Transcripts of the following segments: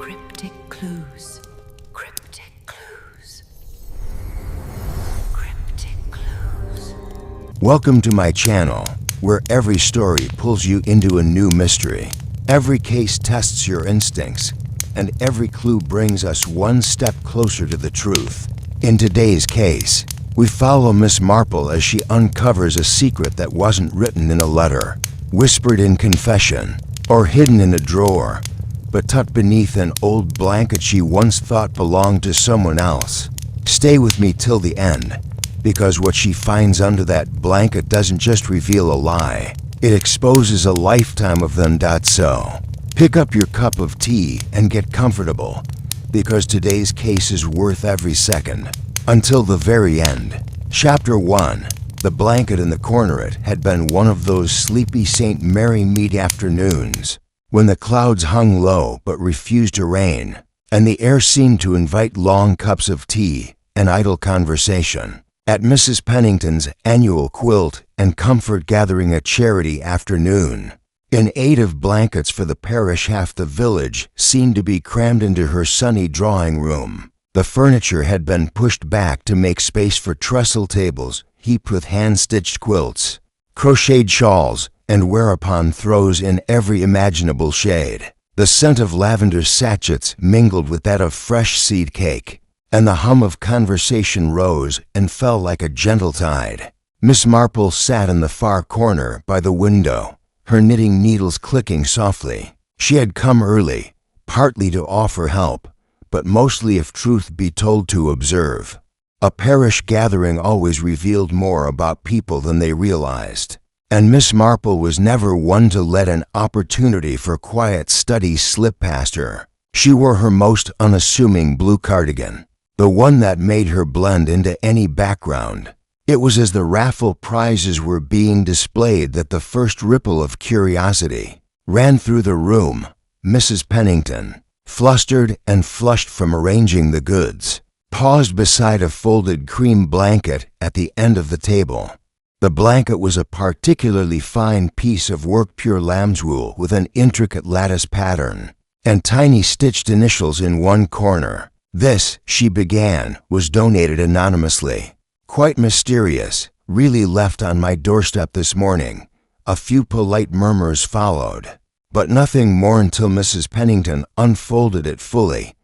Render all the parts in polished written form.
Cryptic clues. Cryptic clues. Cryptic clues. Welcome to my channel, where every story pulls you into a new mystery. Every case tests your instincts, and every clue brings us one step closer to the truth. In today's case, we follow Miss Marple as she uncovers a secret that wasn't written in a letter, whispered in confession, or hidden in a drawer, but tucked beneath an old blanket she once thought belonged to someone else. Stay with me till the end, because what she finds under that blanket doesn't just reveal a lie, it exposes a lifetime of them. So, pick up your cup of tea and get comfortable, because today's case is worth every second, until the very end. Chapter 1. The blanket in the corner. It had been one of those sleepy St. Mary Mead afternoons, when the clouds hung low but refused to rain, and the air seemed to invite long cups of tea and idle conversation. At Mrs. Pennington's annual quilt and comfort gathering, a charity afternoon, in aid of blankets for the parish, half the village seemed to be crammed into her sunny drawing room. The furniture had been pushed back to make space for trestle tables heaped with hand-stitched quilts, crocheted shawls, and whereupon throws in every imaginable shade. The scent of lavender sachets mingled with that of fresh seed cake, and the hum of conversation rose and fell like a gentle tide. Miss Marple sat in the far corner by the window, her knitting needles clicking softly. She had come early, partly to offer help, but mostly, if truth be told, to observe. A parish gathering always revealed more about people than they realized, and Miss Marple was never one to let an opportunity for quiet study slip past her. She wore her most unassuming blue cardigan, the one that made her blend into any background. It was as the raffle prizes were being displayed that the first ripple of curiosity ran through the room. Mrs. Pennington, flustered and flushed from arranging the goods, paused beside a folded cream blanket at the end of the table. The blanket was a particularly fine piece of work, pure lambswool with an intricate lattice pattern, and tiny stitched initials in one corner. This, she began, was donated anonymously. Quite mysterious, really left on my doorstep this morning. A few polite murmurs followed, but nothing more until Mrs. Pennington unfolded it fully.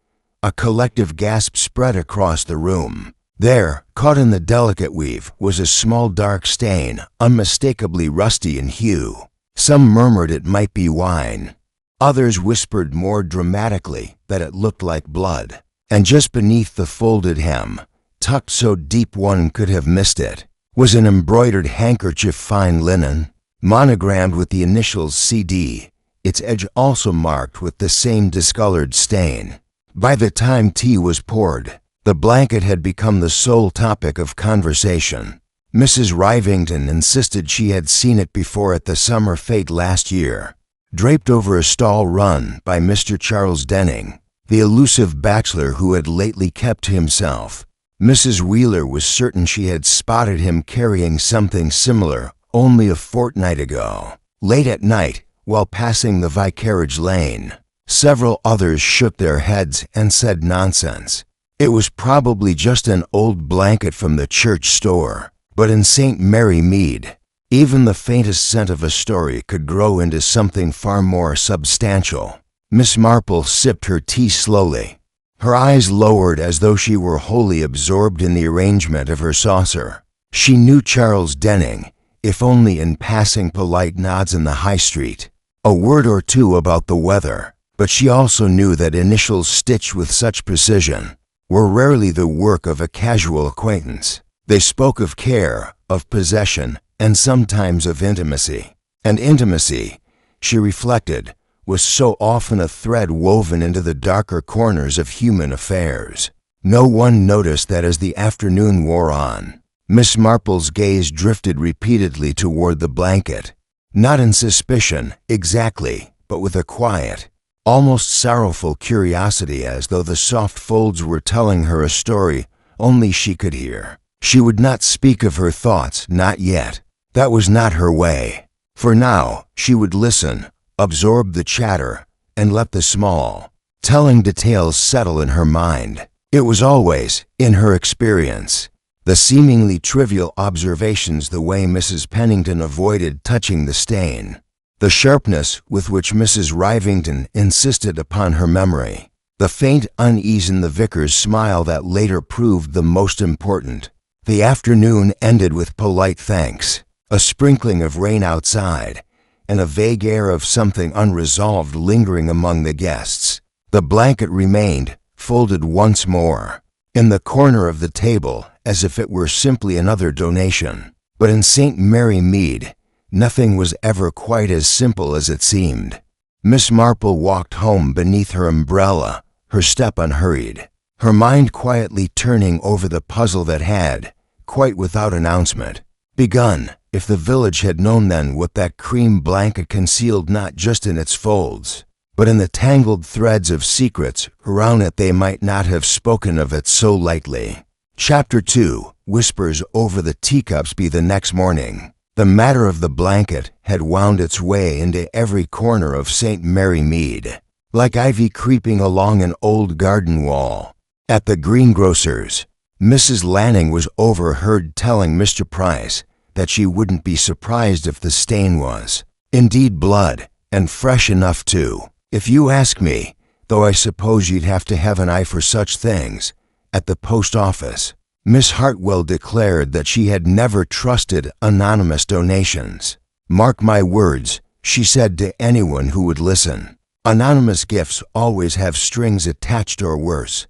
A collective gasp spread across the room. There, caught in the delicate weave, was a small dark stain, unmistakably rusty in hue. Some murmured it might be wine. Others whispered more dramatically that it looked like blood. And just beneath the folded hem, tucked so deep one could have missed it, was an embroidered handkerchief, fine linen, monogrammed with the initials CD, its edge also marked with the same discolored stain. By the time tea was poured, the blanket had become the sole topic of conversation. Mrs. Rivington insisted she had seen it before at the summer fete last year, draped over a stall run by Mr. Charles Denning, the elusive bachelor who had lately kept to himself. Mrs. Wheeler was certain she had spotted him carrying something similar only a fortnight ago, late at night while passing the vicarage lane. Several others shook their heads and said nonsense. It was probably just an old blanket from the church store. But in St. Mary Mead, even the faintest scent of a story could grow into something far more substantial. Miss Marple sipped her tea slowly, her eyes lowered as though she were wholly absorbed in the arrangement of her saucer. She knew Charles Denning, if only in passing polite nods in the high street, a word or two about the weather, but she also knew that initials stitched with such precision were rarely the work of a casual acquaintance. They spoke of care, of possession, and sometimes of intimacy. And intimacy, she reflected, was so often a thread woven into the darker corners of human affairs. No one noticed that as the afternoon wore on, Miss Marple's gaze drifted repeatedly toward the blanket, not in suspicion, exactly, but with a quiet, almost sorrowful curiosity, as though the soft folds were telling her a story only she could hear. She would not speak of her thoughts, not yet. That was not her way. For now, she would listen, absorb the chatter, and let the small, telling details settle in her mind. It was always, in her experience, the seemingly trivial observations, the way Mrs. Pennington avoided touching the stain, the sharpness with which Mrs. Rivington insisted upon her memory, the faint unease in the vicar's smile that later proved the most important. The afternoon ended with polite thanks, a sprinkling of rain outside, and a vague air of something unresolved lingering among the guests. The blanket remained, folded once more, in the corner of the table, as if it were simply another donation. But in St. Mary Mead, nothing was ever quite as simple as it seemed. Miss Marple walked home beneath her umbrella, her step unhurried, her mind quietly turning over the puzzle that had, quite without announcement, begun. If the village had known then what that cream blanket concealed, not just in its folds, but in the tangled threads of secrets around it, they might not have spoken of it so lightly. Chapter 2, Whispers over the Teacups. Be the next morning, the matter of the blanket had wound its way into every corner of St. Mary Mead, like ivy creeping along an old garden wall. At the greengrocer's, Mrs. Lanning was overheard telling Mr. Price that she wouldn't be surprised if the stain was, indeed, blood, and fresh enough too. If you ask me, though I suppose you'd have to have an eye for such things. At the post office, Miss Hartwell declared that she had never trusted anonymous donations. Mark my words, she said to anyone who would listen. Anonymous gifts always have strings attached, or worse.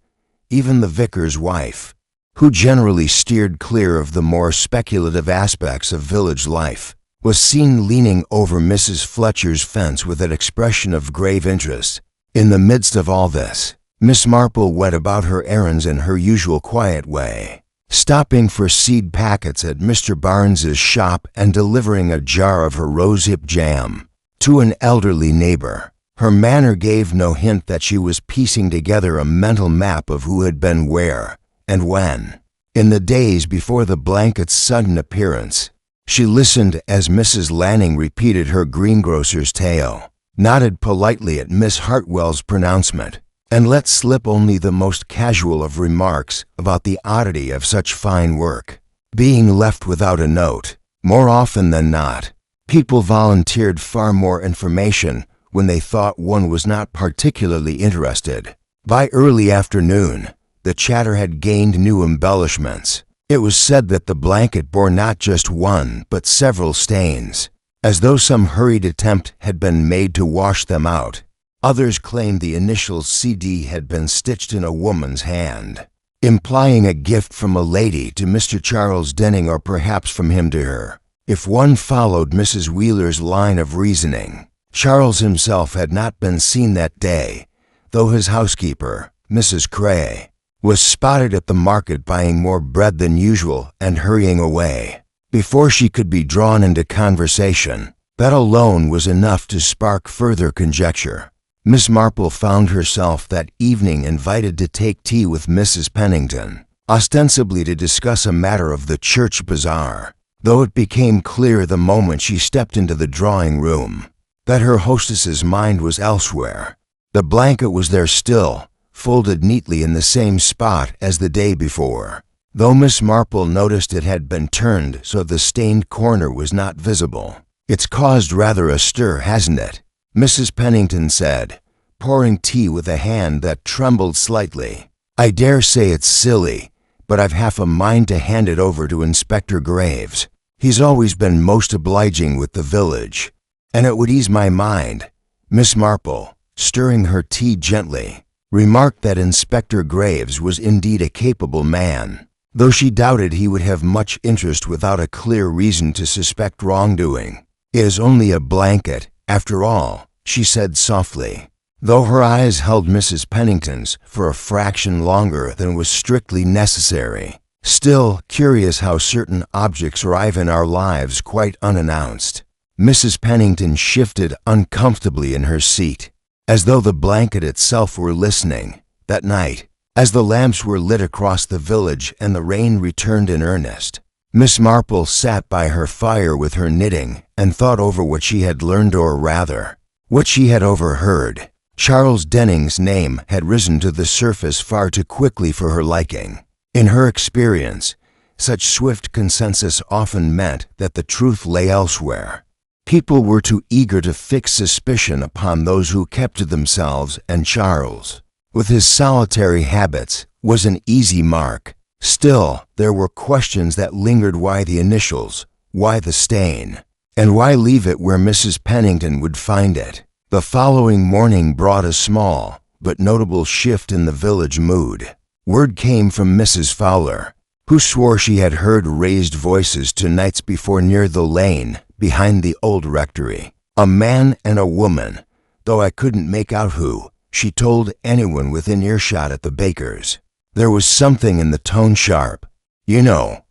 Even the vicar's wife, who generally steered clear of the more speculative aspects of village life, was seen leaning over Mrs. Fletcher's fence with an expression of grave interest. In the midst of all this, Miss Marple went about her errands in her usual quiet way, stopping for seed packets at Mr. Barnes's shop and delivering a jar of her rosehip jam to an elderly neighbor. Her manner gave no hint that she was piecing together a mental map of who had been where and when. In the days before the blanket's sudden appearance, she listened as Mrs. Lanning repeated her greengrocer's tale, nodded politely at Miss Hartwell's pronouncement, and let slip only the most casual of remarks about the oddity of such fine work being left without a note. More often than not, people volunteered far more information when they thought one was not particularly interested. By early afternoon, the chatter had gained new embellishments. It was said that the blanket bore not just one but several stains, as though some hurried attempt had been made to wash them out. Others claimed the initials CD had been stitched in a woman's hand, implying a gift from a lady to Mr. Charles Denning, or perhaps from him to her. If one followed Mrs. Wheeler's line of reasoning, Charles himself had not been seen that day, though his housekeeper, Mrs. Cray, was spotted at the market buying more bread than usual and hurrying away. Before she could be drawn into conversation, that alone was enough to spark further conjecture. Miss Marple found herself that evening invited to take tea with Mrs. Pennington, ostensibly to discuss a matter of the church bazaar, though it became clear the moment she stepped into the drawing room that her hostess's mind was elsewhere. The blanket was there still, folded neatly in the same spot as the day before, though Miss Marple noticed it had been turned so the stained corner was not visible. "It's caused rather a stir, hasn't it?" Mrs. Pennington said, pouring tea with a hand that trembled slightly. "I dare say it's silly, but I've half a mind to hand it over to Inspector Graves. He's always been most obliging with the village, and it would ease my mind." Miss Marple, stirring her tea gently, remarked that Inspector Graves was indeed a capable man, though she doubted he would have much interest without a clear reason to suspect wrongdoing. "It is only a blanket, after all," she said softly, though her eyes held Mrs. Pennington's for a fraction longer than was strictly necessary. Still, curious how certain objects arrive in our lives quite unannounced. Mrs. Pennington shifted uncomfortably in her seat, as though the blanket itself were listening. That night, as the lamps were lit across the village and the rain returned in earnest, Miss Marple sat by her fire with her knitting and thought over what she had learned, or rather, what she had overheard. Charles Denning's name had risen to the surface far too quickly for her liking. In her experience, such swift consensus often meant that the truth lay elsewhere. People were too eager to fix suspicion upon those who kept to themselves, and Charles, with his solitary habits, was an easy mark. Still, there were questions that lingered. Why the initials? Why the stain? And why leave it where Mrs. Pennington would find it? The following morning brought a small but notable shift in the village mood. Word came from Mrs. Fowler, who swore she had heard raised voices 2 nights before near the lane behind the old rectory. A man and a woman, though I couldn't make out who. She told anyone within earshot at the baker's. There was something in the tone sharp,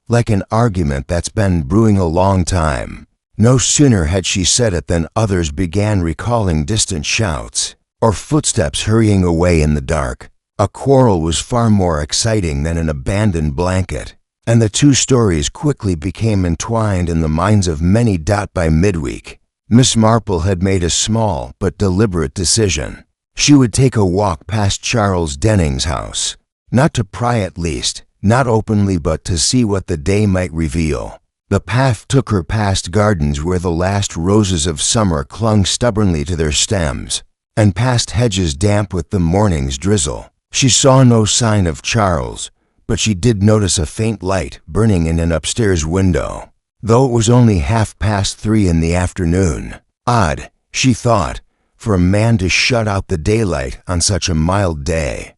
like an argument that's been brewing a long time. No sooner had she said it than others began recalling distant shouts or footsteps hurrying away in the dark. A quarrel was far more exciting than an abandoned blanket, and the 2 stories quickly became entwined in the minds of many. By midweek, Miss Marple had made a small but deliberate decision. She would take a walk past Charles Denning's house, not to pry at least, not openly, but to see what the day might reveal. The path took her past gardens where the last roses of summer clung stubbornly to their stems, and past hedges damp with the morning's drizzle. She saw no sign of Charles, but she did notice a faint light burning in an upstairs window, though it was only 3:30 in the afternoon. Odd, she thought, for a man to shut out the daylight on such a mild day.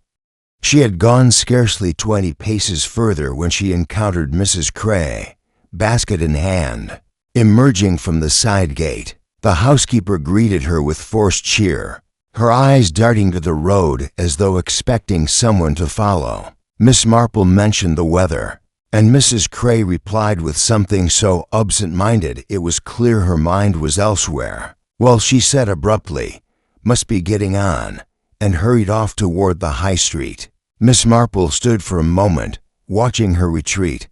She had gone scarcely 20 paces further when she encountered Mrs. Cray, basket in hand, emerging from the side gate. The housekeeper greeted her with forced cheer, her eyes darting to the road as though expecting someone to follow. Miss Marple mentioned the weather, and Mrs. Cray replied with something so absent-minded it was clear her mind was elsewhere. Well, she said abruptly, "Must be getting on," and hurried off toward the high street. Miss Marple stood for a moment, watching her retreat,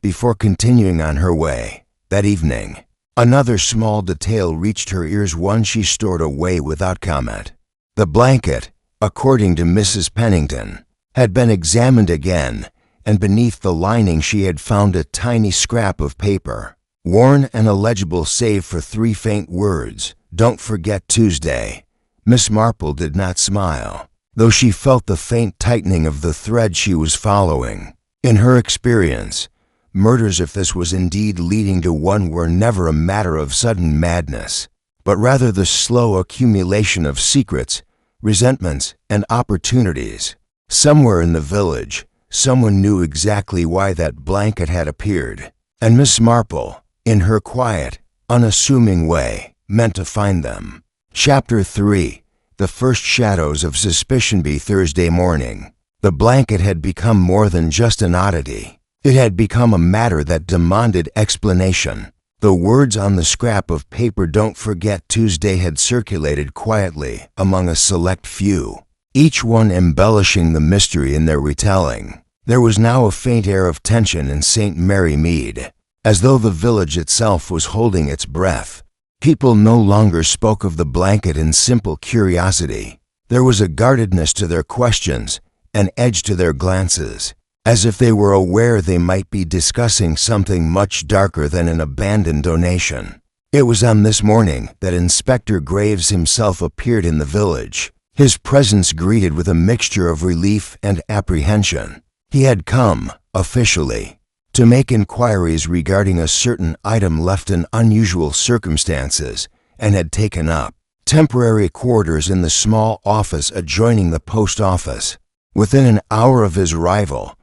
before continuing on her way. That evening, another small detail reached her ears, one she stored away without comment. The blanket, according to Mrs. Pennington, had been examined again, and beneath the lining she had found a tiny scrap of paper, worn and illegible save for 3 faint words, "Don't forget Tuesday." Miss Marple did not smile, though she felt the faint tightening of the thread she was following. In her experience, murders, if this was indeed leading to one, were never a matter of sudden madness, but rather the slow accumulation of secrets, resentments, and opportunities. Somewhere in the village, someone knew exactly why that blanket had appeared, and Miss Marple, in her quiet, unassuming way, meant to find them. Chapter 3. The first shadows of suspicion. Be Thursday morning. The blanket had become more than just an oddity. It had become a matter that demanded explanation. The words on the scrap of paper, "Don't forget Tuesday," had circulated quietly among a select few, each one embellishing the mystery in their retelling. There was now a faint air of tension in St. Mary Mead, as though the village itself was holding its breath. People no longer spoke of the blanket in simple curiosity. There was a guardedness to their questions, an edge to their glances, as if they were aware they might be discussing something much darker than an abandoned donation. It was on this morning that Inspector Graves himself appeared in the village, his presence greeted with a mixture of relief and apprehension. He had come, officially, to make inquiries regarding a certain item left in unusual circumstances, and had taken up temporary quarters in the small office adjoining the post office. Within an hour of his arrival,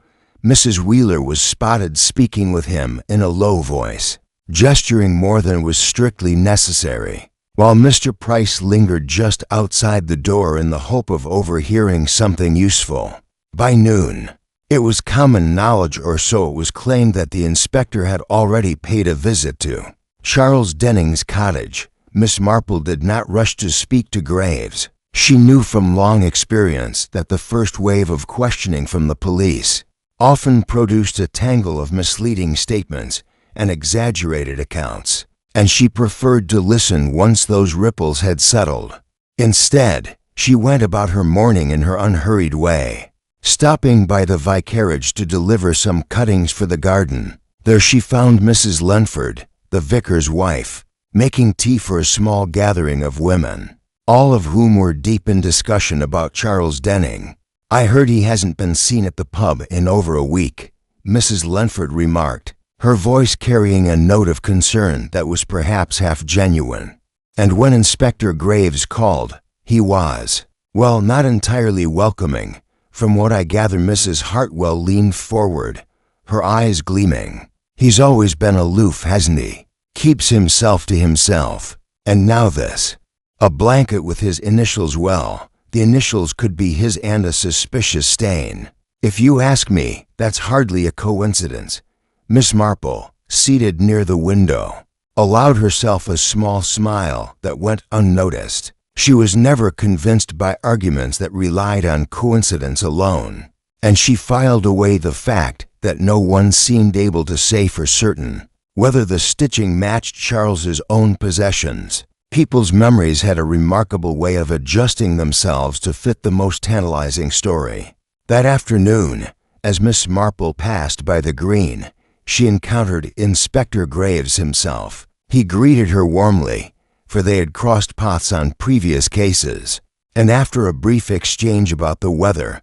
Mrs. Wheeler was spotted speaking with him in a low voice, gesturing more than was strictly necessary, while Mr. Price lingered just outside the door in the hope of overhearing something useful. By noon, it was common knowledge, or so it was claimed, that the inspector had already paid a visit to Charles Denning's cottage. Miss Marple did not rush to speak to Graves. She knew from long experience that the first wave of questioning from the police often produced a tangle of misleading statements and exaggerated accounts, and she preferred to listen once those ripples had settled. Instead, She went about her morning in her unhurried way, stopping by the vicarage to deliver some cuttings for the garden. There she found Mrs. Lenford, the vicar's wife, making tea for a small gathering of women, all of whom were deep in discussion about Charles Denning. "I heard he hasn't been seen at the pub in over a week," Mrs. Lenford remarked, her voice carrying a note of concern that was perhaps half genuine. And when Inspector Graves called, he was, well, not entirely welcoming. From what I gather, Mrs. Hartwell leaned forward, her eyes gleaming. "He's always been aloof, hasn't he? Keeps himself to himself. And now this. A blanket with his initials. Well, the initials could be his and a suspicious stain. If you ask me, that's hardly a coincidence." Miss Marple, seated near the window, allowed herself a small smile that went unnoticed. She was never convinced by arguments that relied on coincidence alone, and she filed away the fact that no one seemed able to say for certain whether the stitching matched Charles's own possessions. People's memories had a remarkable way of adjusting themselves to fit the most tantalizing story. That afternoon, as Miss Marple passed by the green, she encountered Inspector Graves himself. He greeted her warmly, for they had crossed paths on previous cases, and after a brief exchange about the weather,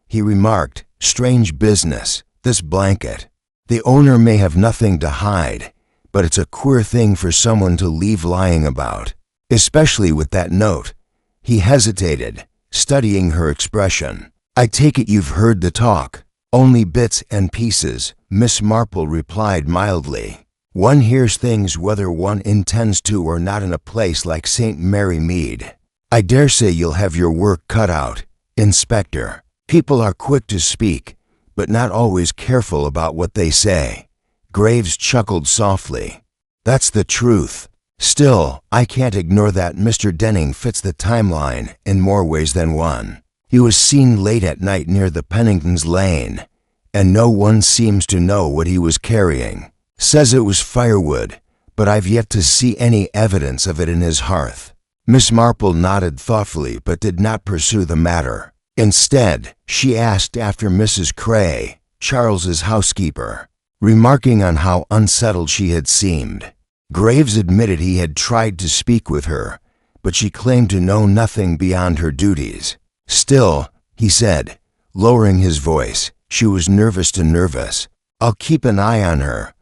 he remarked, "Strange business, this blanket. The owner may have nothing to hide, but it's a queer thing for someone to leave lying about, especially with that note." He hesitated, studying her expression. "I take it you've heard the talk." "Only bits and pieces," Miss Marple replied mildly. "One hears things whether one intends to or not in a place like St. Mary Mead. I dare say you'll have your work cut out, Inspector. People are quick to speak, but not always careful about what they say." Graves chuckled softly. "That's the truth. Still, I can't ignore that Mr. Denning fits the timeline in more ways than one. He was seen late at night near the Pennington's Lane, and no one seems to know what he was carrying. Says it was firewood, but I've yet to see any evidence of it in his hearth." Miss Marple nodded thoughtfully but did not pursue the matter. Instead, she asked after Mrs. Cray, Charles's housekeeper, remarking on how unsettled she had seemed. Graves admitted he had tried to speak with her, but she claimed to know nothing beyond her duties. "Still," he said, lowering his voice, "she was nervous. I'll keep an eye on her."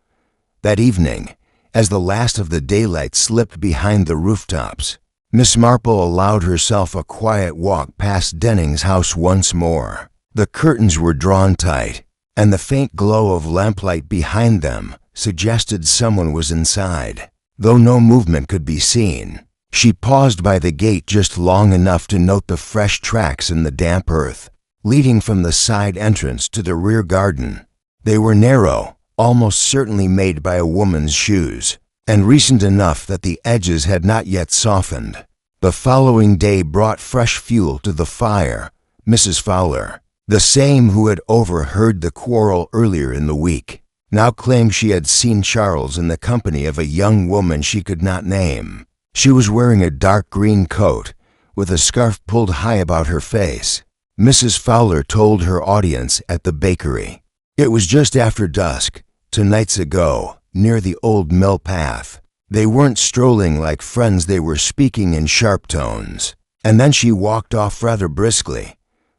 That evening, as the last of the daylight slipped behind the rooftops, Miss Marple allowed herself a quiet walk past Denning's house once more. The curtains were drawn tight, and the faint glow of lamplight behind them suggested someone was inside, though no movement could be seen. She paused by the gate just long enough to note the fresh tracks in the damp earth, leading from the side entrance to the rear garden. They were narrow, almost certainly made by a woman's shoes, and recent enough that the edges had not yet softened. The following day brought fresh fuel to the fire. Mrs. Fowler, the same who had overheard the quarrel earlier in the week, now claimed she had seen Charles in the company of a young woman she could not name. She was wearing a dark green coat, with a scarf pulled high about her face. Mrs. Fowler told her audience at the bakery. It was just after dusk, 2 nights ago, near the old mill path. They weren't strolling like friends, they were speaking in sharp tones. And then she walked off rather briskly.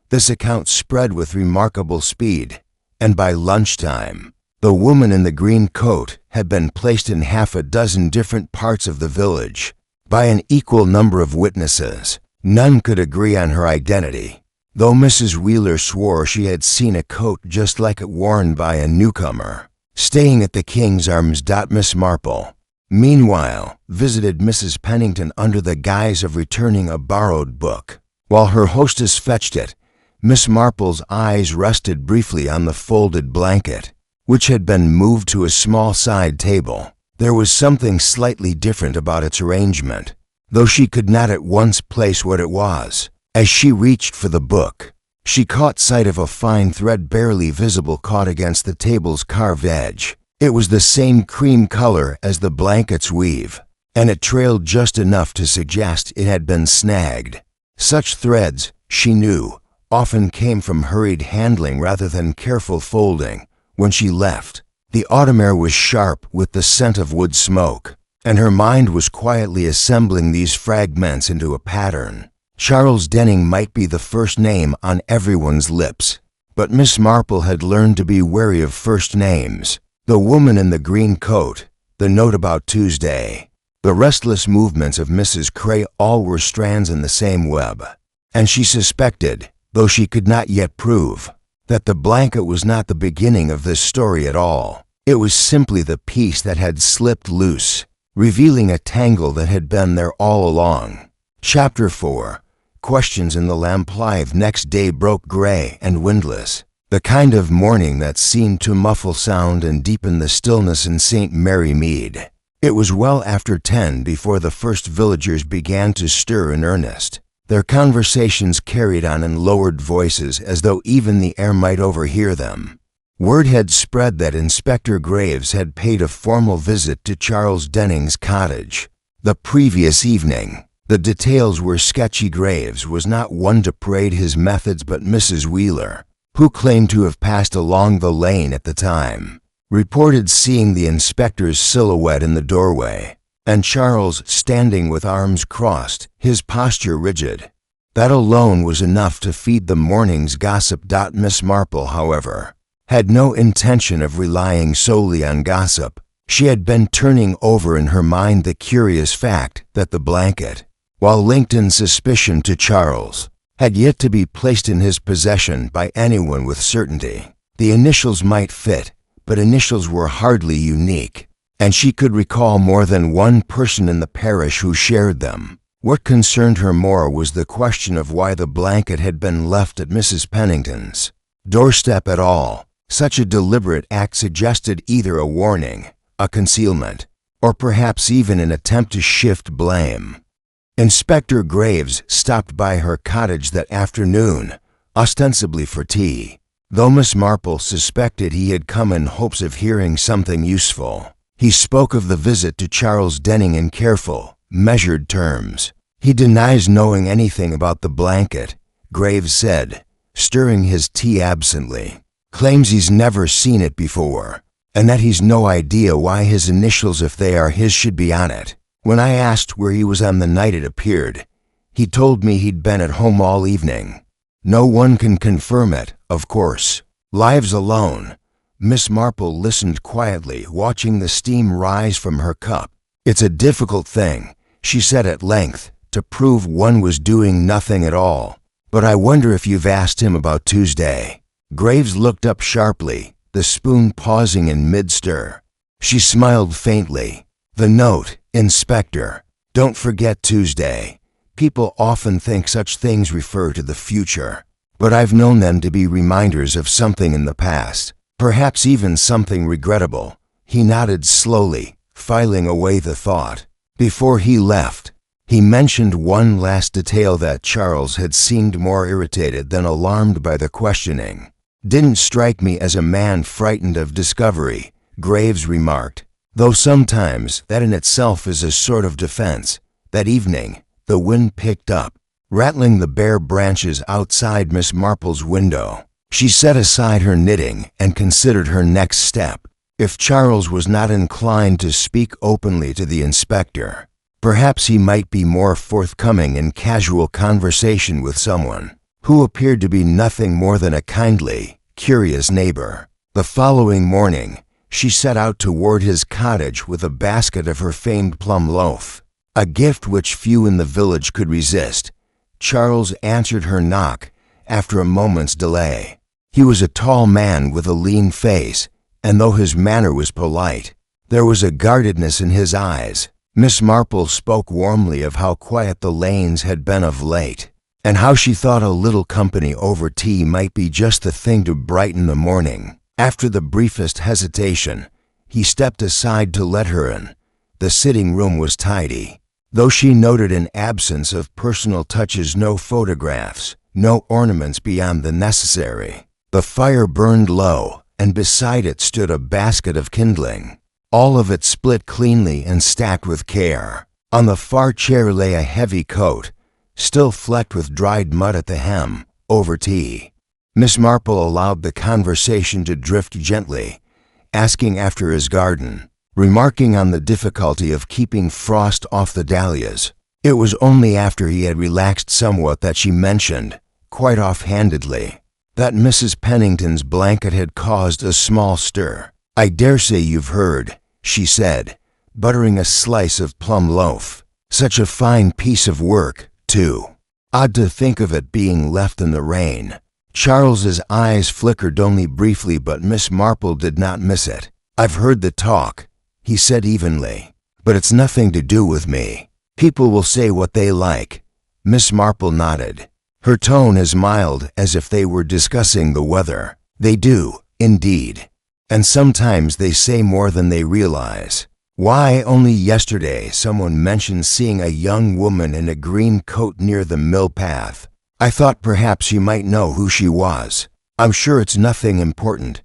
This account spread with remarkable speed, and by lunchtime, the woman in the green coat had been placed in 6 different parts of the village by an equal number of witnesses. None could agree on her identity, though Mrs. Wheeler swore she had seen a coat just like it worn by a newcomer, staying at the King's Arms. Miss Marple, meanwhile, visited Mrs. Pennington under the guise of returning a borrowed book. While her hostess fetched it, Miss Marple's eyes rested briefly on the folded blanket, which had been moved to a small side table. There was something slightly different about its arrangement, though she could not at once place what it was. As she reached for the book, she caught sight of a fine thread barely visible caught against the table's carved edge. It was the same cream color as the blanket's weave, and it trailed just enough to suggest it had been snagged. Such threads, she knew, often came from hurried handling rather than careful folding. When she left, the autumn air was sharp with the scent of wood smoke, and her mind was quietly assembling these fragments into a pattern. Charles Denning might be the first name on everyone's lips, but Miss Marple had learned to be wary of first names. The woman in the green coat, the note about Tuesday, the restless movements of Mrs. Cray, all were strands in the same web, and she suspected, though she could not yet prove, that the blanket was not the beginning of this story at all. It was simply the piece that had slipped loose, revealing a tangle that had been there all along. Chapter 4. Questions in the lamplight. Next day broke gray and windless, the kind of morning that seemed to muffle sound and deepen the stillness in St. Mary Mead. It was well after 10 before the first villagers began to stir in earnest. Their conversations carried on in lowered voices as though even the air might overhear them. Word had spread that Inspector Graves had paid a formal visit to Charles Denning's cottage the previous evening. The details were sketchy. Graves was not one to parade his methods, but Mrs. Wheeler, who claimed to have passed along the lane at the time, reported seeing the inspector's silhouette in the doorway, and Charles standing with arms crossed, his posture rigid. That alone was enough to feed the morning's gossip. Miss Marple, however, had no intention of relying solely on gossip. She had been turning over in her mind the curious fact that the blanket, while linked in suspicion to Charles, had yet to be placed in his possession by anyone with certainty. The initials might fit, but initials were hardly unique, and she could recall more than one person in the parish who shared them. What concerned her more was the question of why the blanket had been left at Mrs. Pennington's doorstep at all. Such a deliberate act suggested either a warning, a concealment, or perhaps even an attempt to shift blame. Inspector Graves stopped by her cottage that afternoon, ostensibly for tea, though Miss Marple suspected he had come in hopes of hearing something useful. He spoke of the visit to Charles Denning in careful, measured terms. "He denies knowing anything about the blanket," Graves said, stirring his tea absently. "Claims he's never seen it before, and that he's no idea why his initials, if they are his, should be on it. When I asked where he was on the night it appeared, he told me he'd been at home all evening. No one can confirm it, of course. Lives alone." Miss Marple listened quietly, watching the steam rise from her cup. "It's a difficult thing," she said at length, "to prove one was doing nothing at all. But I wonder if you've asked him about Tuesday." Graves looked up sharply, the spoon pausing in mid-stir. She smiled faintly. "The note, Inspector. Don't forget Tuesday. People often think such things refer to the future, but I've known them to be reminders of something in the past, perhaps even something regrettable." He nodded slowly, filing away the thought. Before he left, he mentioned one last detail that Charles had seemed more irritated than alarmed by the questioning. "Didn't strike me as a man frightened of discovery," Graves remarked, "though sometimes that in itself is a sort of defense." That evening, the wind picked up, rattling the bare branches outside Miss Marple's window. She set aside her knitting and considered her next step. If Charles was not inclined to speak openly to the inspector, perhaps he might be more forthcoming in casual conversation with someone who appeared to be nothing more than a kindly, curious neighbor. The following morning, she set out toward his cottage with a basket of her famed plum loaf, a gift which few in the village could resist. Charles answered her knock after a moment's delay. He was a tall man with a lean face, and though his manner was polite, there was a guardedness in his eyes. Miss Marple spoke warmly of how quiet the lanes had been of late, and how she thought a little company over tea might be just the thing to brighten the morning. After the briefest hesitation, he stepped aside to let her in. The sitting room was tidy, though she noted an absence of personal touches: no photographs, no ornaments beyond the necessary. The fire burned low, and beside it stood a basket of kindling, all of it split cleanly and stacked with care. On the far chair lay a heavy coat, still flecked with dried mud at the hem, over tea. Miss Marple allowed the conversation to drift gently, asking after his garden, remarking on the difficulty of keeping frost off the dahlias. It was only after he had relaxed somewhat that she mentioned, quite offhandedly, that Mrs. Pennington's blanket had caused a small stir. "I dare say you've heard," she said, buttering a slice of plum loaf. "Such a fine piece of work, too. Odd to think of it being left in the rain." Charles's eyes flickered only briefly, but Miss Marple did not miss it. "I've heard the talk," he said evenly, "but it's nothing to do with me. People will say what they like." Miss Marple nodded, her tone as mild as if they were discussing the weather. "They do, indeed. And sometimes they say more than they realize. Why, only yesterday someone mentioned seeing a young woman in a green coat near the mill path. I thought perhaps you might know who she was. I'm sure it's nothing important,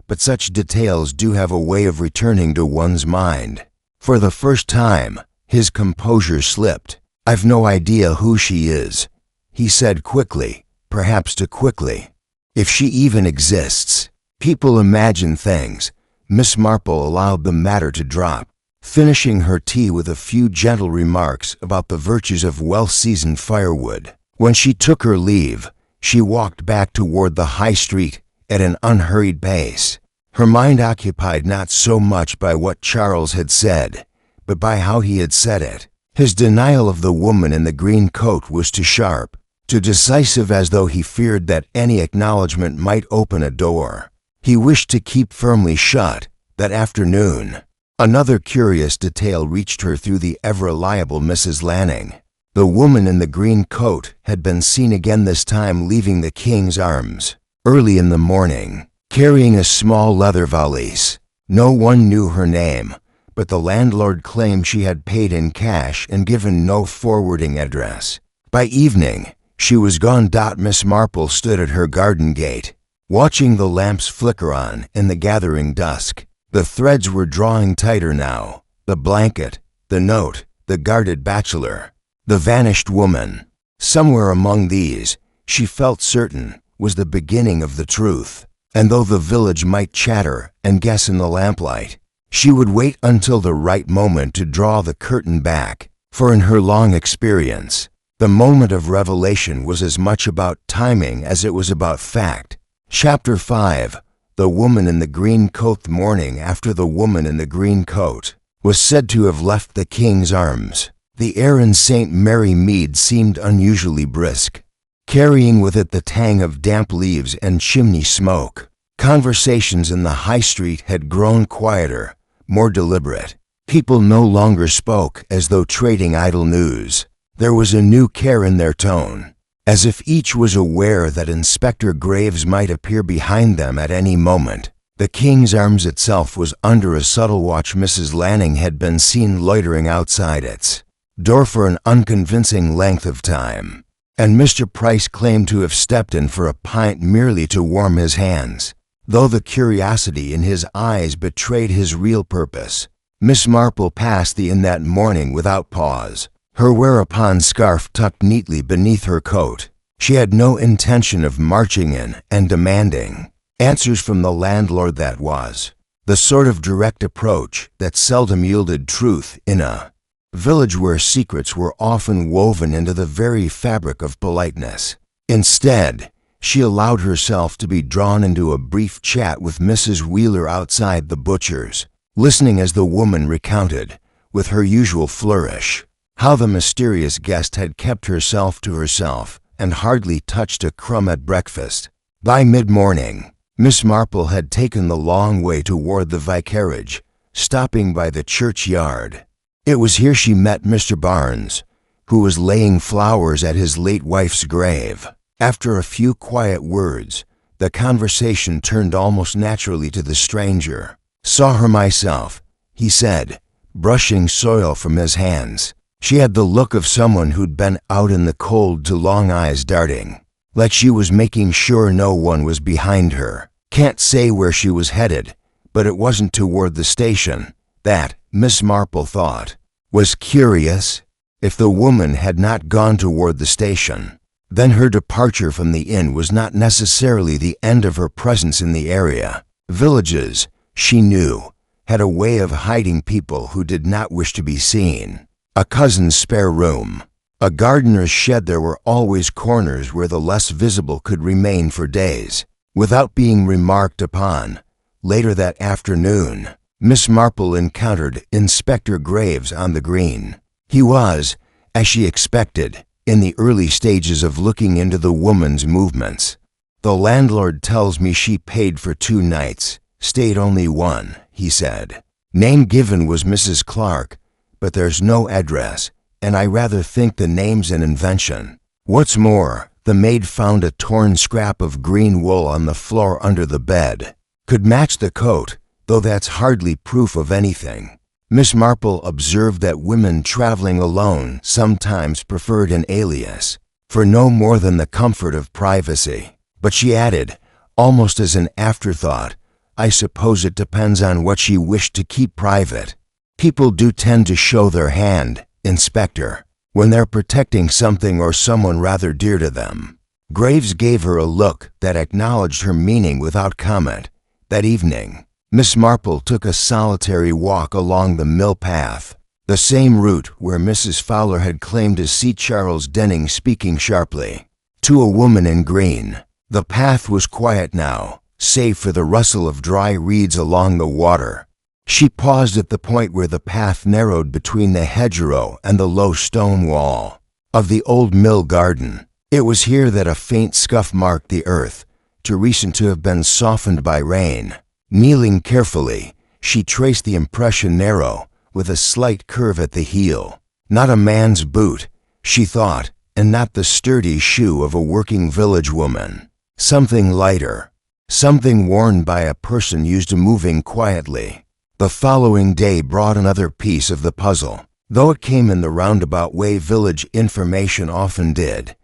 but such details do have a way of returning to one's mind." For the first time, his composure slipped. "I've no idea who she is," he said quickly, perhaps too quickly. "If she even exists. People imagine things." Miss Marple allowed the matter to drop, finishing her tea with a few gentle remarks about the virtues of well-seasoned firewood. When she took her leave, she walked back toward the high street at an unhurried pace, her mind occupied not so much by what Charles had said, but by how he had said it. His denial of the woman in the green coat was too sharp, too decisive, as though he feared that any acknowledgement might open a door he wished to keep firmly shut. That afternoon, another curious detail reached her through the ever-reliable Mrs. Lanning. The woman in the green coat had been seen again, this time leaving the King's Arms, early in the morning, carrying a small leather valise. No one knew her name, but the landlord claimed she had paid in cash and given no forwarding address. By evening, she was gone. Miss Marple stood at her garden gate, watching the lamps flicker on in the gathering dusk. The threads were drawing tighter now. The blanket, the note, the guarded bachelor, the vanished woman. Somewhere among these, she felt certain, was the beginning of the truth. And though the village might chatter and guess in the lamplight, she would wait until the right moment to draw the curtain back, for in her long experience, the moment of revelation was as much about timing as it was about fact. Chapter 5. The woman in the green coat. The morning after the woman in the green coat was said to have left the King's Arms, the air in St. Mary Mead seemed unusually brisk, carrying with it the tang of damp leaves and chimney smoke. Conversations in the high street had grown quieter, more deliberate. People no longer spoke as though trading idle news. There was a new care in their tone, as if each was aware that Inspector Graves might appear behind them at any moment. The King's Arms itself was under a subtle watch. Mrs. Lanning had been seen loitering outside its door for an unconvincing length of time, and Mr. Price claimed to have stepped in for a pint merely to warm his hands, though the curiosity in his eyes betrayed his real purpose. Miss Marple passed the inn that morning without pause, her whereupon scarf tucked neatly beneath her coat. She had no intention of marching in and demanding answers from the landlord. That was the sort of direct approach that seldom yielded truth in a village where secrets were often woven into the very fabric of politeness. Instead, she allowed herself to be drawn into a brief chat with Mrs. Wheeler outside the butcher's, listening as the woman recounted, with her usual flourish, how the mysterious guest had kept herself to herself and hardly touched a crumb at breakfast. By mid-morning, Miss Marple had taken the long way toward the vicarage, stopping by the churchyard. It was here she met Mr. Barnes, who was laying flowers at his late wife's grave. After a few quiet words, the conversation turned almost naturally to the stranger. "Saw her myself," he said, brushing soil from his hands. She had the look of someone who'd been out in the cold, too long, eyes darting, like she was making sure no one was behind her. Can't say where she was headed, but it wasn't toward the station. That, Miss Marple thought, was curious. If the woman had not gone toward the station, then her departure from the inn was not necessarily the end of her presence in the area. Villages, she knew, had a way of hiding people who did not wish to be seen. A cousin's spare room, a gardener's shed, there were always corners where the less visible could remain for days, without being remarked upon. Later that afternoon, Miss Marple encountered Inspector Graves on the green. He was, as she expected, in the early stages of looking into the woman's movements. "The landlord tells me she paid for 2 nights, stayed only 1, he said. "Name given was Mrs. Clark, but there's no address, and I rather think the name's an invention. What's more, the maid found a torn scrap of green wool on the floor under the bed. Could match the coat, though that's hardly proof of anything." Miss Marple observed that women traveling alone sometimes preferred an alias, for no more than the comfort of privacy. But she added, almost as an afterthought, "I suppose it depends on what she wished to keep private. People do tend to show their hand, Inspector, when they're protecting something or someone rather dear to them." Graves gave her a look that acknowledged her meaning without comment. That evening, Miss Marple took a solitary walk along the mill path, the same route where Mrs. Fowler had claimed to see Charles Denning speaking sharply to a woman in green. The path was quiet now, save for the rustle of dry reeds along the water. She paused at the point where the path narrowed between the hedgerow and the low stone wall of the old mill garden. It was here that a faint scuff marked the earth, too recent to have been softened by rain. Kneeling carefully, she traced the impression narrow, with a slight curve at the heel. Not a man's boot, she thought, and not the sturdy shoe of a working village woman. Something lighter, something worn by a person used to moving quietly. The following day brought another piece of the puzzle, though it came in the roundabout way village information often did.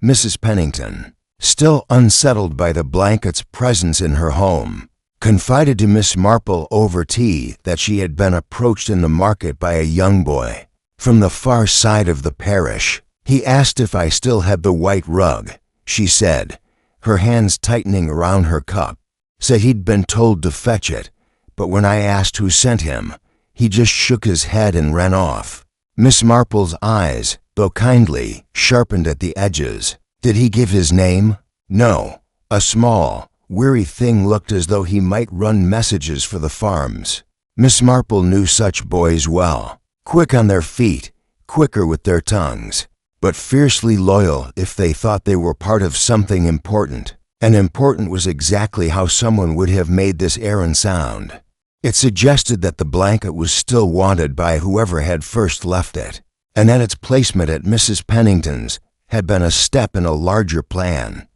Mrs. Pennington, still unsettled by the blanket's presence in her home, confided to Miss Marple over tea that she had been approached in the market by a young boy from the far side of the parish. "He asked if I still had the white rug," she said, her hands tightening around her cup. "Said he'd been told to fetch it, but when I asked who sent him, he just shook his head and ran off." Miss Marple's eyes, though kindly, sharpened at the edges. "Did he give his name?" "No. A small, weary thing looked as though he might run messages for the farms." Miss Marple knew such boys well. Quick on their feet, quicker with their tongues, but fiercely loyal if they thought they were part of something important. And important was exactly how someone would have made this errand sound. It suggested that the blanket was still wanted by whoever had first left it, and that its placement at Mrs. Pennington's had been a step in a larger plan.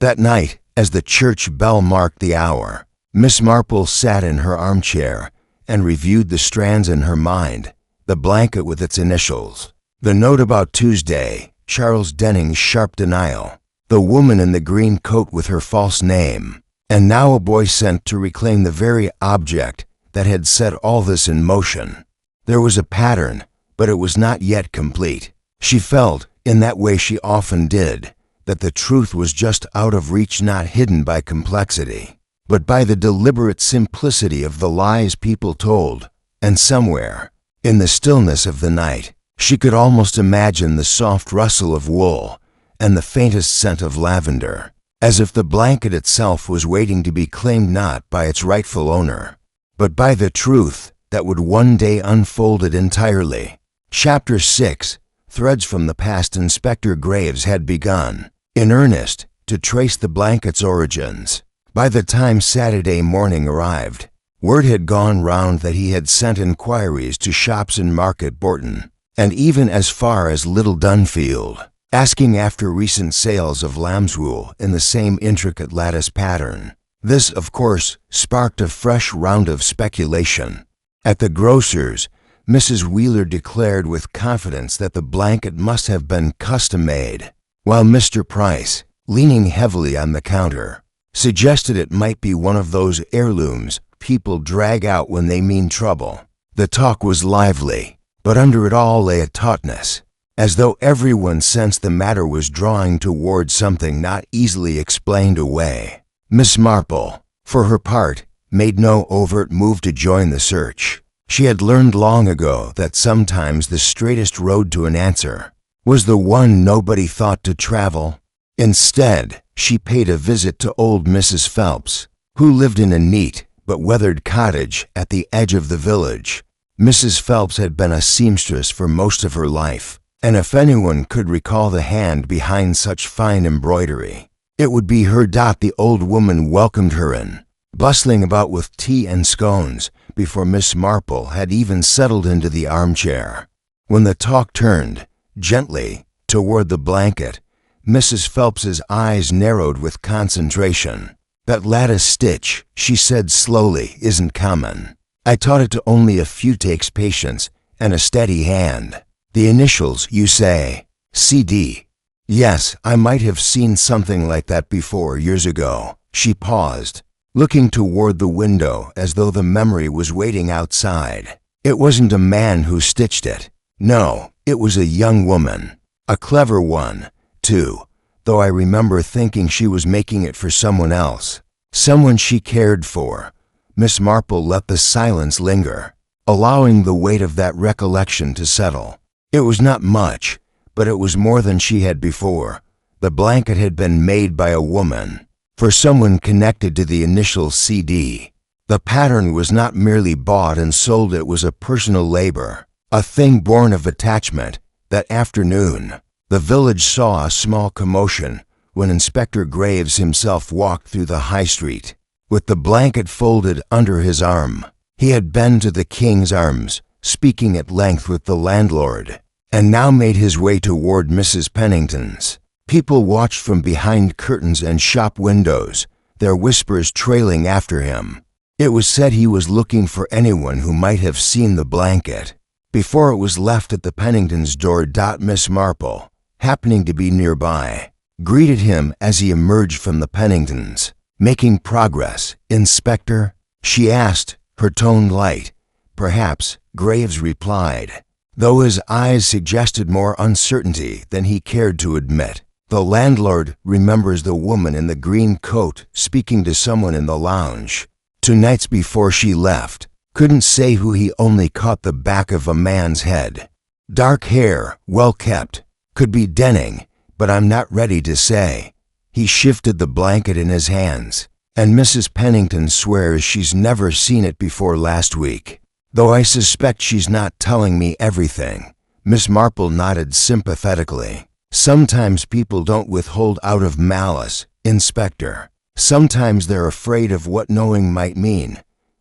That night, as the church bell marked the hour, Miss Marple sat in her armchair and reviewed the strands in her mind, the blanket with its initials, the note about Tuesday, Charles Denning's sharp denial, the woman in the green coat with her false name, and now a boy sent to reclaim the very object that had set all this in motion. There was a pattern, but it was not yet complete. She felt, in that way she often did, that the truth was just out of reach, not hidden by complexity, but by the deliberate simplicity of the lies people told. And somewhere, in the stillness of the night, she could almost imagine the soft rustle of wool and the faintest scent of lavender, as if the blanket itself was waiting to be claimed not by its rightful owner, but by the truth that would one day unfold it entirely. Chapter 6, Threads from the Past. Inspector Graves had begun, in earnest, to trace the blanket's origins. By the time Saturday morning arrived, word had gone round that he had sent inquiries to shops in Market Bourton, and even as far as Little Dunfield, asking after recent sales of lambswool in the same intricate lattice pattern. This, of course, sparked a fresh round of speculation. At the grocer's, Mrs. Wheeler declared with confidence that the blanket must have been custom-made, while Mr. Price, leaning heavily on the counter, suggested it might be one of those heirlooms people drag out when they mean trouble. The talk was lively, but under it all lay a tautness, as though everyone sensed the matter was drawing toward something not easily explained away. Miss Marple, for her part, made no overt move to join the search. She had learned long ago that sometimes the straightest road to an answer was the one nobody thought to travel. Instead, she paid a visit to old Mrs. Phelps, who lived in a neat but weathered cottage at the edge of the village. Mrs. Phelps had been a seamstress for most of her life, and if anyone could recall the hand behind such fine embroidery, it would be her. The old woman welcomed her in, bustling about with tea and scones before Miss Marple had even settled into the armchair. When the talk turned, gently, toward the blanket, Mrs. Phelps's eyes narrowed with concentration. "That lattice stitch," she said slowly, "isn't common. I taught it to only a few. Takes patience and a steady hand. The initials, you say? CD. Yes, I might have seen something like that before years ago." She paused, looking toward the window as though the memory was waiting outside. "It wasn't a man who stitched it. No, it was a young woman. A clever one, too, though I remember thinking she was making it for someone else. Someone she cared for." Miss Marple let the silence linger, allowing the weight of that recollection to settle. It was not much, but it was more than she had before. The blanket had been made by a woman, for someone connected to the initial CD. The pattern was not merely bought and sold, it was a personal labor, a thing born of attachment. That afternoon, the village saw a small commotion when Inspector Graves himself walked through the high street, with the blanket folded under his arm. He had been to the King's Arms, speaking at length with the landlord, and now made his way toward Mrs. Pennington's. People watched from behind curtains and shop windows, their whispers trailing after him. It was said he was looking for anyone who might have seen the blanket before it was left at the Penningtons' door. Miss Marple, happening to be nearby, greeted him as he emerged from the Penningtons. "Making progress, Inspector?" she asked, her tone light. "Perhaps," Graves replied, though his eyes suggested more uncertainty than he cared to admit. "The landlord remembers the woman in the green coat speaking to someone in the lounge 2 nights before she left. Couldn't say who. He only caught the back of a man's head. Dark hair, well kept. Could be Denning, but I'm not ready to say." He shifted the blanket in his hands. "And Mrs. Pennington swears she's never seen it before last week, though I suspect she's not telling me everything." Miss Marple nodded sympathetically. "Sometimes people don't withhold out of malice, Inspector. Sometimes they're afraid of what knowing might mean."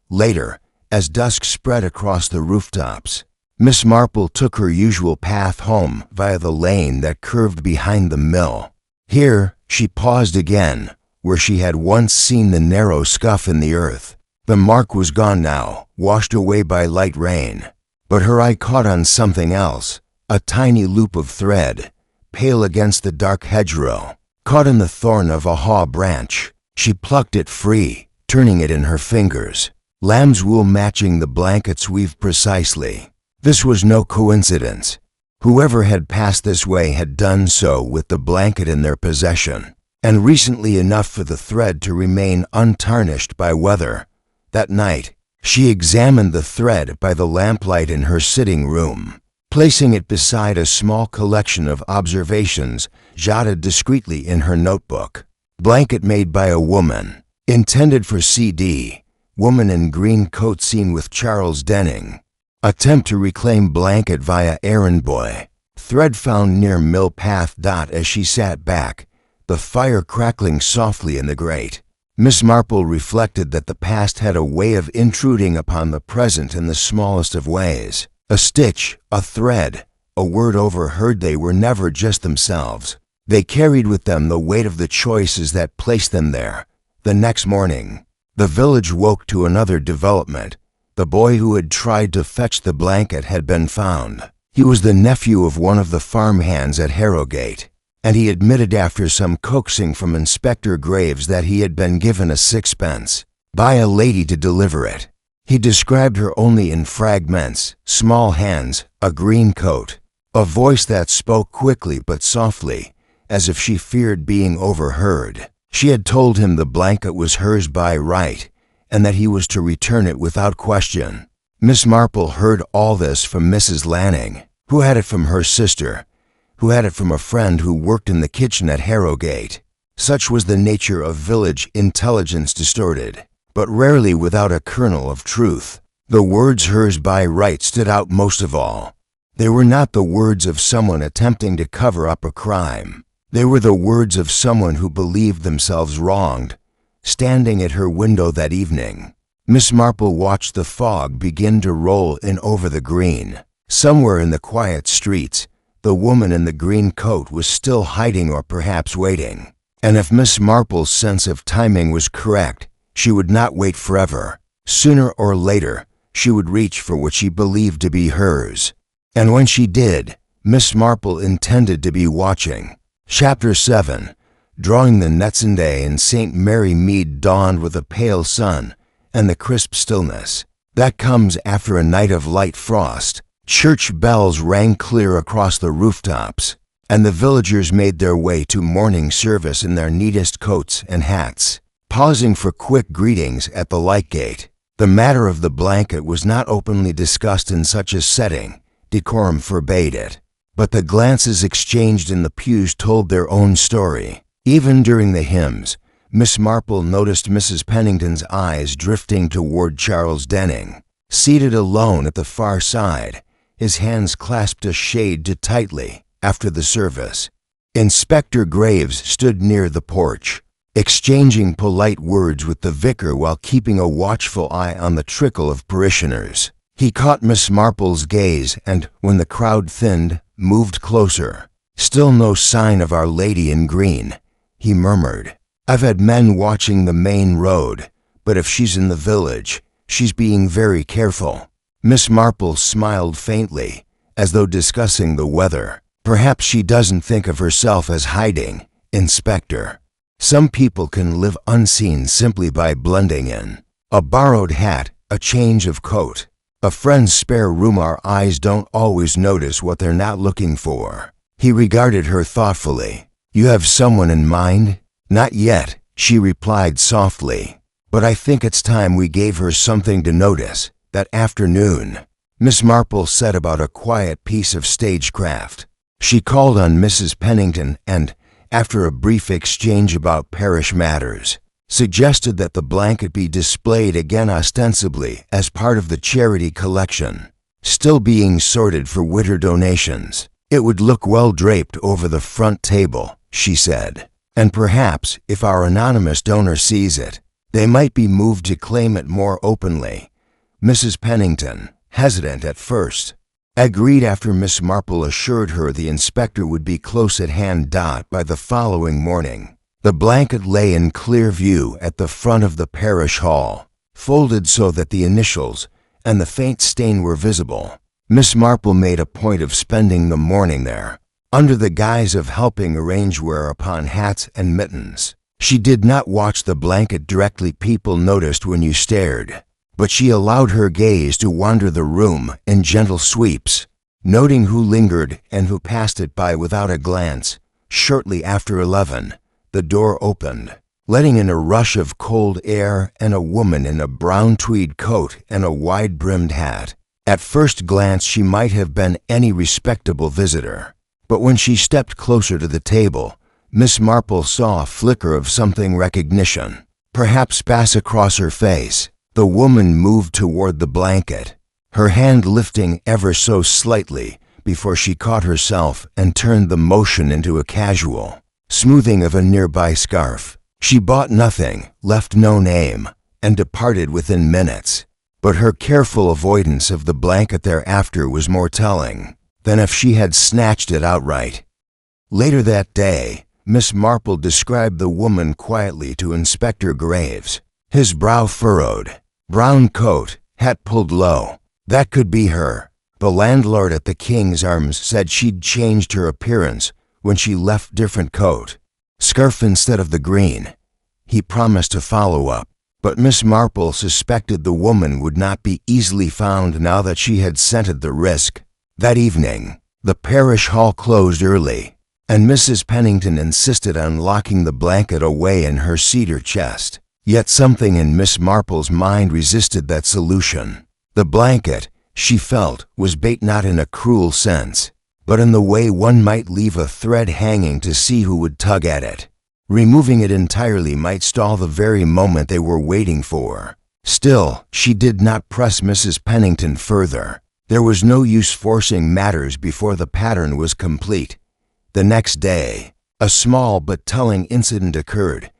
Later, as dusk spread across the rooftops, Miss Marple took her usual path home via the lane that curved behind the mill. Here, she paused again, where she had once seen the narrow scuff in the earth. The mark was gone now, washed away by light rain. But her eye caught on something else, a tiny loop of thread, pale against the dark hedgerow, caught in the thorn of a haw branch. She plucked it free, turning it in her fingers. Lamb's wool matching the blanket's weave precisely. This was no coincidence. Whoever had passed this way had done so with the blanket in their possession, and recently enough for the thread to remain untarnished by weather. That night, she examined the thread by the lamplight in her sitting room, placing it beside a small collection of observations jotted discreetly in her notebook. Blanket made by a woman, intended for CD, woman in green coat seen with Charles Denning. Attempt to reclaim blanket via errand boy. Thread found near mill path. As she sat back, the fire crackling softly in the grate, Miss Marple reflected that the past had a way of intruding upon the present in the smallest of ways. A stitch, a thread, a word overheard, they were never just themselves. They carried with them the weight of the choices that placed them there. The next morning, the village woke to another development. The boy who had tried to fetch the blanket had been found. He was the nephew of one of the farm hands at Harrogate, and he admitted after some coaxing from Inspector Graves that he had been given a 6pence by a lady to deliver it. He described her only in fragments: small hands, a green coat, A voice that spoke quickly but softly, as if she feared being overheard. She had told him the blanket was hers by right, and that he was to return it without question. Miss Marple heard all this from Mrs. Lanning, who had it from her sister, who had it from a friend who worked in the kitchen at Harrogate. Such was the nature of village intelligence, distorted, but rarely without a kernel of truth. The words hers by right stood out most of all. They were not the words of someone attempting to cover up a crime. They were the words of someone who believed themselves wronged, standing at her window that evening. Miss Marple watched the fog begin to roll in over the green. Somewhere in the quiet streets, the woman in the green coat was still hiding or perhaps waiting. And if Miss Marple's sense of timing was correct, she would not wait forever. Sooner or later, she would reach for what she believed to be hers. And when she did, Miss Marple intended to be watching. Chapter 7. Drawing the Netson day in St. Mary Mead dawned with a pale sun and the crisp stillness that comes after a night of light frost. Church bells rang clear across the rooftops, and the villagers made their way to morning service in their neatest coats and hats, pausing for quick greetings at the light gate. The matter of the blanket was not openly discussed in such a setting. Decorum forbade it. But the glances exchanged in the pews told their own story. Even during the hymns, Miss Marple noticed Mrs. Pennington's eyes drifting toward Charles Denning, seated alone at the far side, his hands clasped a shade too tightly. After the service, Inspector Graves stood near the porch, exchanging polite words with the vicar while keeping a watchful eye on the trickle of parishioners. He caught Miss Marple's gaze and, when the crowd thinned, moved closer. "Still no sign of Our Lady in Green," he murmured. "I've had men watching the main road, but if she's in the village, she's being very careful." Miss Marple smiled faintly, as though discussing the weather. "Perhaps she doesn't think of herself as hiding, Inspector. Some people can live unseen simply by blending in. A borrowed hat, a change of coat, a friend's spare room. Our eyes don't always notice what they're not looking for." He regarded her thoughtfully. "You have someone in mind?" "Not yet," she replied softly. "But I think it's time we gave her something to notice." That afternoon, Miss Marple set about a quiet piece of stagecraft. She called on Mrs. Pennington and, after a brief exchange about parish matters, suggested that the blanket be displayed again ostensibly as part of the charity collection, still being sorted for winter donations. "It would look well draped over the front table," she said, "and perhaps, if our anonymous donor sees it, they might be moved to claim it more openly." Mrs. Pennington, hesitant at first, agreed after Miss Marple assured her the inspector would be close at hand. By the following morning, the blanket lay in clear view at the front of the parish hall, folded so that the initials and the faint stain were visible. Miss Marple made a point of spending the morning there, under the guise of helping arrange wear upon hats and mittens. She did not watch the blanket directly. People noticed when you stared, but she allowed her gaze to wander the room in gentle sweeps, noting who lingered and who passed it by without a glance. Shortly after 11, the door opened, letting in a rush of cold air and a woman in a brown tweed coat and a wide-brimmed hat. At first glance, she might have been any respectable visitor, but when she stepped closer to the table, Miss Marple saw a flicker of something recognition, perhaps pass across her face. The woman moved toward the blanket, her hand lifting ever so slightly before she caught herself and turned the motion into a casual smoothing of a nearby scarf. She bought nothing, left no name, and departed within minutes. But her careful avoidance of the blanket thereafter was more telling than if she had snatched it outright. Later that day, Miss Marple described the woman quietly to Inspector Graves. His brow furrowed, brown coat, hat pulled low. That could be her. The landlord at the King's Arms said she'd changed her appearance when she left. Different coat, scarf instead of the green. He promised to follow up, but Miss Marple suspected the woman would not be easily found now that she had scented the risk. That evening, The parish hall closed early, and Mrs. Pennington insisted on locking the blanket away in her cedar chest. Yet something in Miss Marple's mind resisted that solution. The blanket, she felt, was bait not in a cruel sense, but in the way one might leave a thread hanging to see who would tug at it. Removing it entirely might stall the very moment they were waiting for. Still, she did not press Mrs. Pennington further. There was no use forcing matters before the pattern was complete. The next day, a small but telling incident occurred.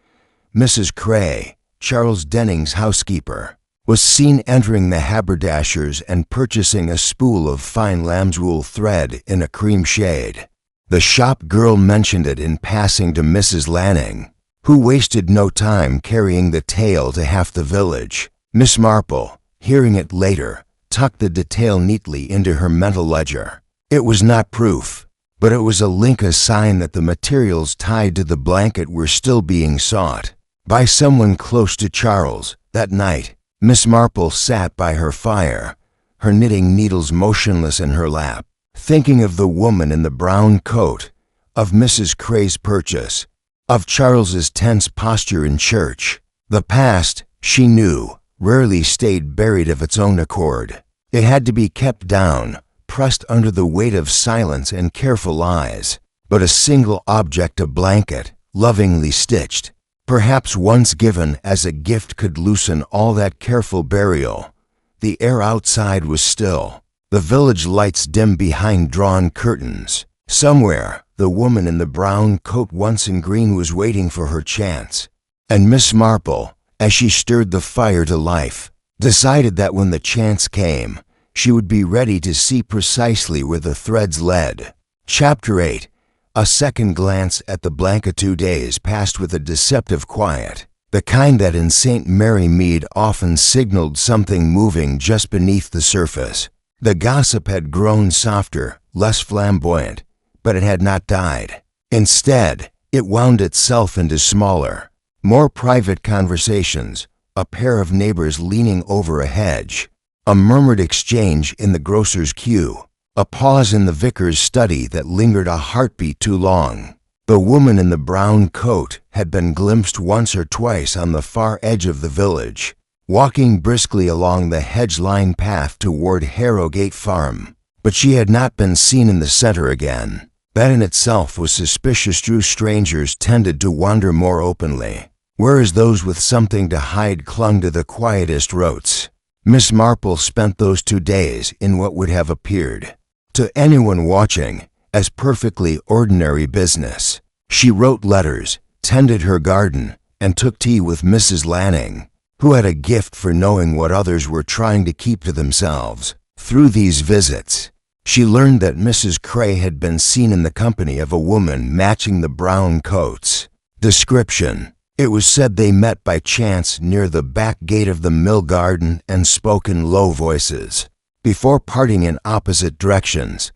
Mrs. Cray, Charles Denning's housekeeper, was seen entering the haberdasher's and purchasing a spool of fine lambswool thread in a cream shade. The shop girl mentioned it in passing to Mrs. Lanning, who wasted no time carrying the tale to half the village. Miss Marple, hearing it later, tucked the detail neatly into her mental ledger. It was not proof, but it was a sign that the materials tied to the blanket were still being sought by someone close to Charles. That night, Miss Marple sat by her fire, her knitting needles motionless in her lap, thinking of the woman in the brown coat, of Mrs. Cray's purchase, of Charles's tense posture in church. The past, she knew, rarely stayed buried of its own accord. It had to be kept down, pressed under the weight of silence and careful eyes. But a single object, a blanket, lovingly stitched, perhaps once given as a gift, could loosen all that careful burial. The air outside was still, the village lights dim behind drawn curtains. Somewhere, the woman in the brown coat once in green was waiting for her chance. And Miss Marple, as she stirred the fire to life, decided that when the chance came, she would be ready to see precisely where the threads led. Chapter 8. A second glance at the blanket. 2 days passed with a deceptive quiet, the kind that in St. Mary Mead often signaled something moving just beneath the surface. The gossip had grown softer, less flamboyant, but it had not died. Instead, it wound itself into smaller, more private conversations, a pair of neighbors leaning over a hedge, a murmured exchange in the grocer's queue, a pause in the vicar's study that lingered a heartbeat too long. The woman in the brown coat had been glimpsed once or twice on the far edge of the village, walking briskly along the hedge-lined path toward Harrogate Farm, but she had not been seen in the center again. That in itself was suspicious. True strangers tended to wander more openly, whereas those with something to hide clung to the quietest routes. Miss Marple spent those 2 days in what would have appeared, to anyone watching, as perfectly ordinary business. She wrote letters, tended her garden, and took tea with Mrs. Lanning, who had a gift for knowing what others were trying to keep to themselves. Through these visits, she learned that Mrs. Cray had been seen in the company of a woman matching the brown coats. Description: it was said they met by chance near the back gate of the mill garden and spoke in low voices. Before parting in opposite directions,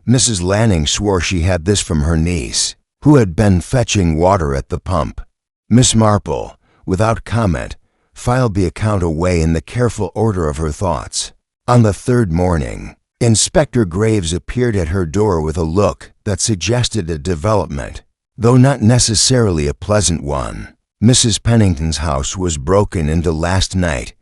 Mrs. Lanning swore she had this from her niece, who had been fetching water at the pump. Miss Marple, without comment, filed the account away in the careful order of her thoughts. On the third morning, Inspector Graves appeared at her door with a look that suggested a development, though not necessarily a pleasant one. Mrs. Pennington's house was broken into last night,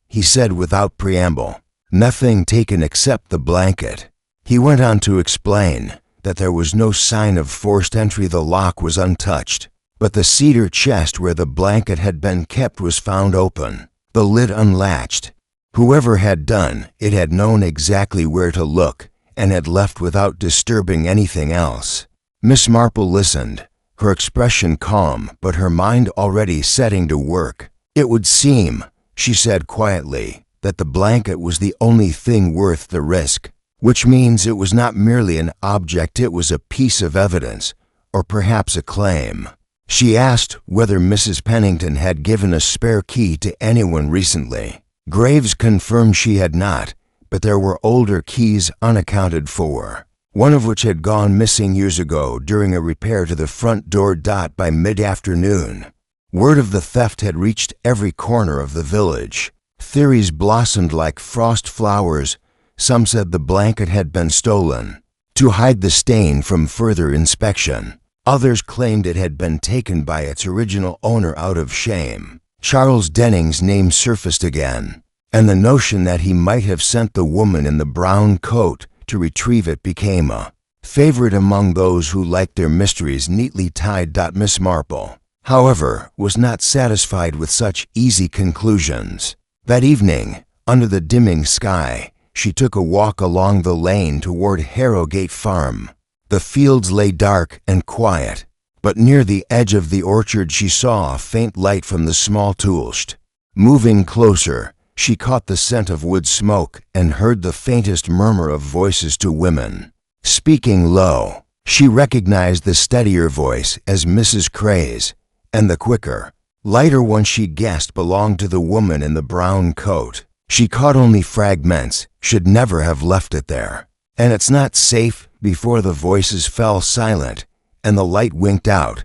he said without preamble. Nothing taken except the blanket. He went on to explain that there was no sign of forced entry. The lock was untouched, but the cedar chest where the blanket had been kept was found open, the lid unlatched. Whoever had done it had known exactly where to look and had left without disturbing anything else. Miss Marple listened, her expression calm but her mind already setting to work. It would seem, she said quietly, that the blanket was the only thing worth the risk, which means it was not merely an object, it was a piece of evidence, or perhaps a claim. She asked whether Mrs. Pennington had given a spare key to anyone recently. Graves confirmed she had not, but there were older keys unaccounted for, one of which had gone missing years ago during a repair to the front door. By mid-afternoon, word of the theft had reached every corner of the village. Theories blossomed like frost flowers. Some said the blanket had been stolen. to hide the stain from further inspection. Others claimed it had been taken by its original owner out of shame. Charles Denning's name surfaced again, and the notion that he might have sent the woman in the brown coat to retrieve it became a favorite among those who liked their mysteries neatly tied. Miss Marple, however, was not satisfied with such easy conclusions. That evening, under the dimming sky, she took a walk along the lane toward Harrogate Farm. The fields lay dark and quiet, but near the edge of the orchard she saw a faint light from the small toolshed. Moving closer, she caught the scent of wood smoke and heard the faintest murmur of voices to women. Speaking low, she recognized the steadier voice as Mrs. Cray's, and the quicker, lighter one she guessed belonged to the woman in the brown coat. She caught only fragments, should never have left it there. And it's not safe. Before the voices fell silent and the light winked out.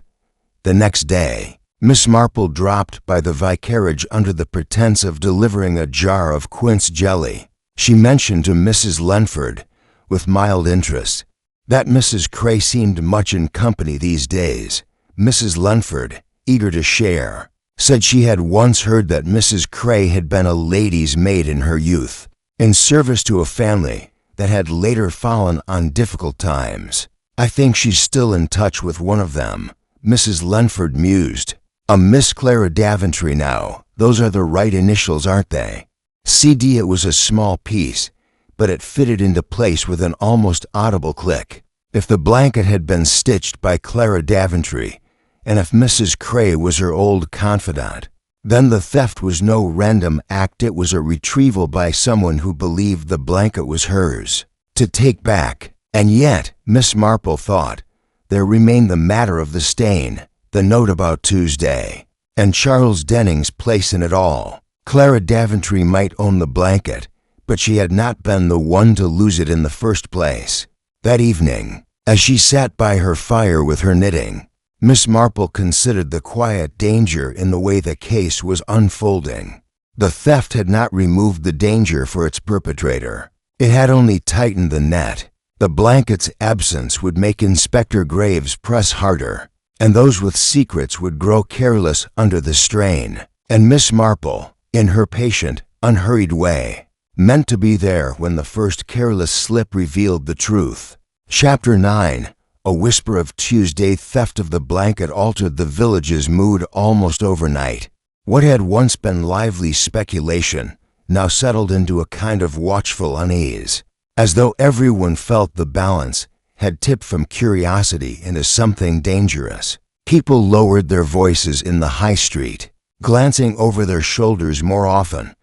The next day, Miss Marple dropped by the vicarage under the pretense of delivering a jar of quince jelly. She mentioned to Mrs. Lenford, with mild interest, that Mrs. Cray seemed much in company these days. Mrs. Lenford, eager to share, said she had once heard that Mrs. Cray had been a lady's maid in her youth, in service to a family that had later fallen on difficult times. I think she's still in touch with one of them, Mrs. Lenford mused. A Miss Clara Daventry now. Those are the right initials, aren't they? CD. It was a small piece, but it fitted into place with an almost audible click. If the blanket had been stitched by Clara Daventry, and if Mrs. Cray was her old confidant, then the theft was no random act. It was a retrieval by someone who believed the blanket was hers to take back. And yet, Miss Marple thought, there remained the matter of the stain, the note about Tuesday, and Charles Denning's place in it all. Clara Daventry might own the blanket, but she had not been the one to lose it in the first place. That evening, as she sat by her fire with her knitting, Miss Marple considered the quiet danger in the way the case was unfolding. The theft had not removed the danger for its perpetrator. It had only tightened the net. The blanket's absence would make Inspector Graves press harder, and those with secrets would grow careless under the strain. And Miss Marple, in her patient, unhurried way, meant to be there when the first careless slip revealed the truth. Chapter 9. A whisper of Tuesday theft of the blanket altered the village's mood almost overnight. What had once been lively speculation now settled into a kind of watchful unease, as though everyone felt the balance had tipped from curiosity into something dangerous. People lowered their voices in the high street, glancing over their shoulders more often.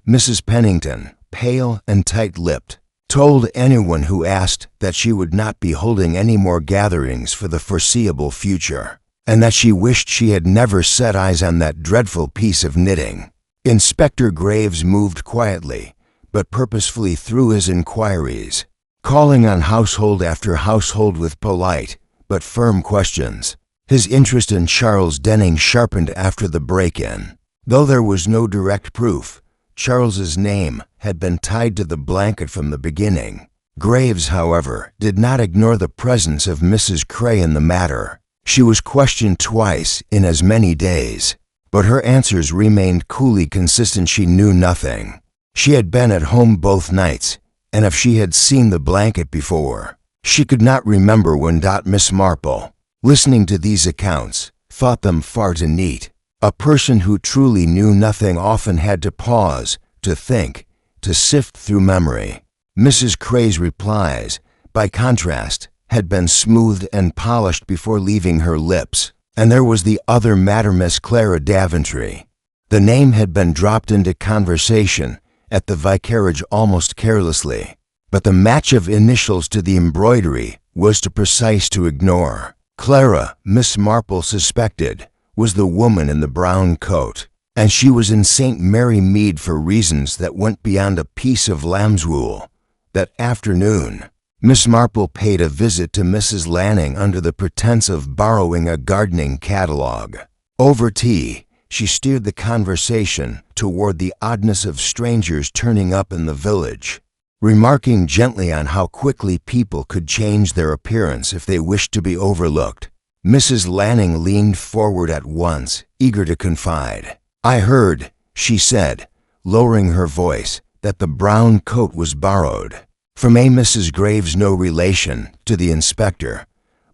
Mrs. Pennington, pale and tight-lipped, told anyone who asked that she would not be holding any more gatherings for the foreseeable future, and that she wished she had never set eyes on that dreadful piece of knitting. Inspector Graves moved quietly, but purposefully through his inquiries, calling on household after household with polite but firm questions. His interest in Charles Denning sharpened after the break-in. Though there was no direct proof, Charles's name had been tied to the blanket from the beginning. Graves, however, did not ignore the presence of Mrs. Cray in the matter. She was questioned twice in as many days, but her answers remained coolly consistent. She knew nothing. She had been at home both nights, and if she had seen the blanket before, she could not remember when. Miss Marple, listening to these accounts, thought them far too neat. A person who truly knew nothing often had to pause, to think, to sift through memory. Mrs. Cray's replies, by contrast, had been smoothed and polished before leaving her lips. And there was the other matter, Miss Clara Daventry. The name had been dropped into conversation at the vicarage almost carelessly, but the match of initials to the embroidery was too precise to ignore. Clara, Miss Marple suspected, was the woman in the brown coat, and she was in St. Mary Mead for reasons that went beyond a piece of lambswool. That afternoon, Miss Marple paid a visit to Mrs. Lanning under the pretense of borrowing a gardening catalogue. Over tea, she steered the conversation toward the oddness of strangers turning up in the village. remarking gently on how quickly people could change their appearance if they wished to be overlooked. Mrs. Lanning leaned forward at once, eager to confide. "I heard," she said, lowering her voice, "that the brown coat was borrowed from a Mrs. Graves, no relation to the inspector,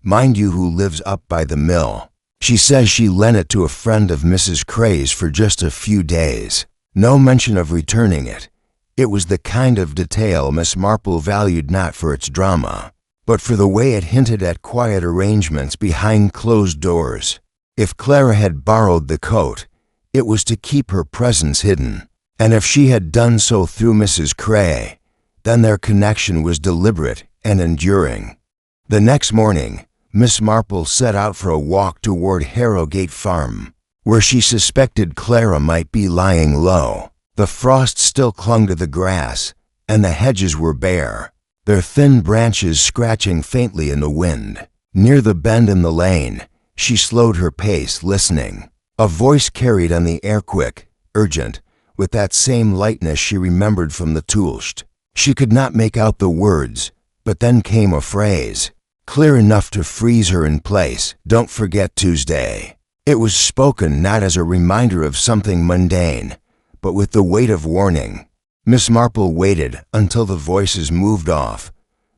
mind you, who lives up by the mill. She says she lent it to a friend of Mrs. Cray's for just a few days. No mention of returning it. It was the kind of detail Miss Marple valued, not for its drama, but for the way it hinted at quiet arrangements behind closed doors. If Clara had borrowed the coat, it was to keep her presence hidden, and if she had done so through Mrs. Cray, then their connection was deliberate and enduring." The next morning, Miss Marple set out for a walk toward Harrogate Farm, where she suspected Clara might be lying low. The frost still clung to the grass, and the hedges were bare, their thin branches scratching faintly in the wind. Near the bend in the lane, she slowed her pace, listening. A voice carried on the air, quick, urgent, with that same lightness she remembered from the Toolsht. She could not make out the words, but then came a phrase, clear enough to freeze her in place. "Don't forget Tuesday." It was spoken not as a reminder of something mundane, but with the weight of warning. Miss Marple waited until the voices moved off,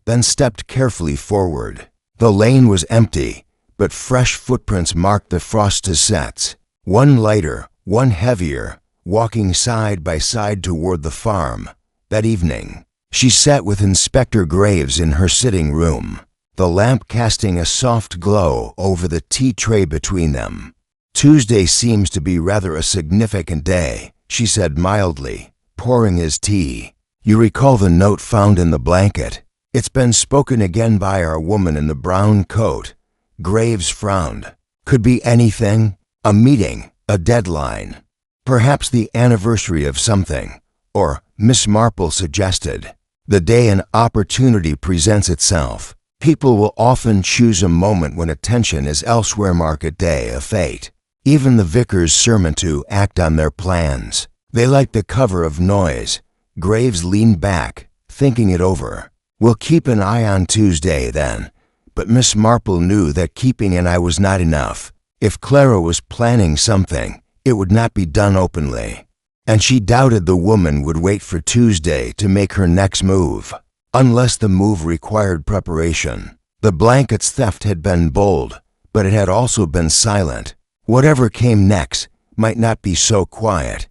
then stepped carefully forward. The lane was empty, but fresh footprints marked the frosted sets, one lighter, one heavier, walking side by side toward the farm. That evening, she sat with Inspector Graves in her sitting room, the lamp casting a soft glow over the tea tray between them. "Tuesday seems to be rather a significant day," she said mildly, pouring his tea. "You recall the note found in the blanket? It's been spoken again by our woman in the brown coat." Graves frowned. "Could be anything. A meeting, a deadline. Perhaps the anniversary of something." Or, Miss Marple suggested, "the day an opportunity presents itself. People will often choose a moment when attention is elsewhere. Market day, a fate. Even the vicar's sermon to act on their plans. They like the cover of Noise." Graves leaned back, thinking it over. "We'll keep an eye on Tuesday then." But Miss Marple knew that keeping an eye was not enough. If Clara was planning something, it would not be done openly. And she doubted the woman would wait for Tuesday to make her next move, unless the move required preparation. The blanket's theft had been bold, but it had also been silent. Whatever came next might not be so quiet.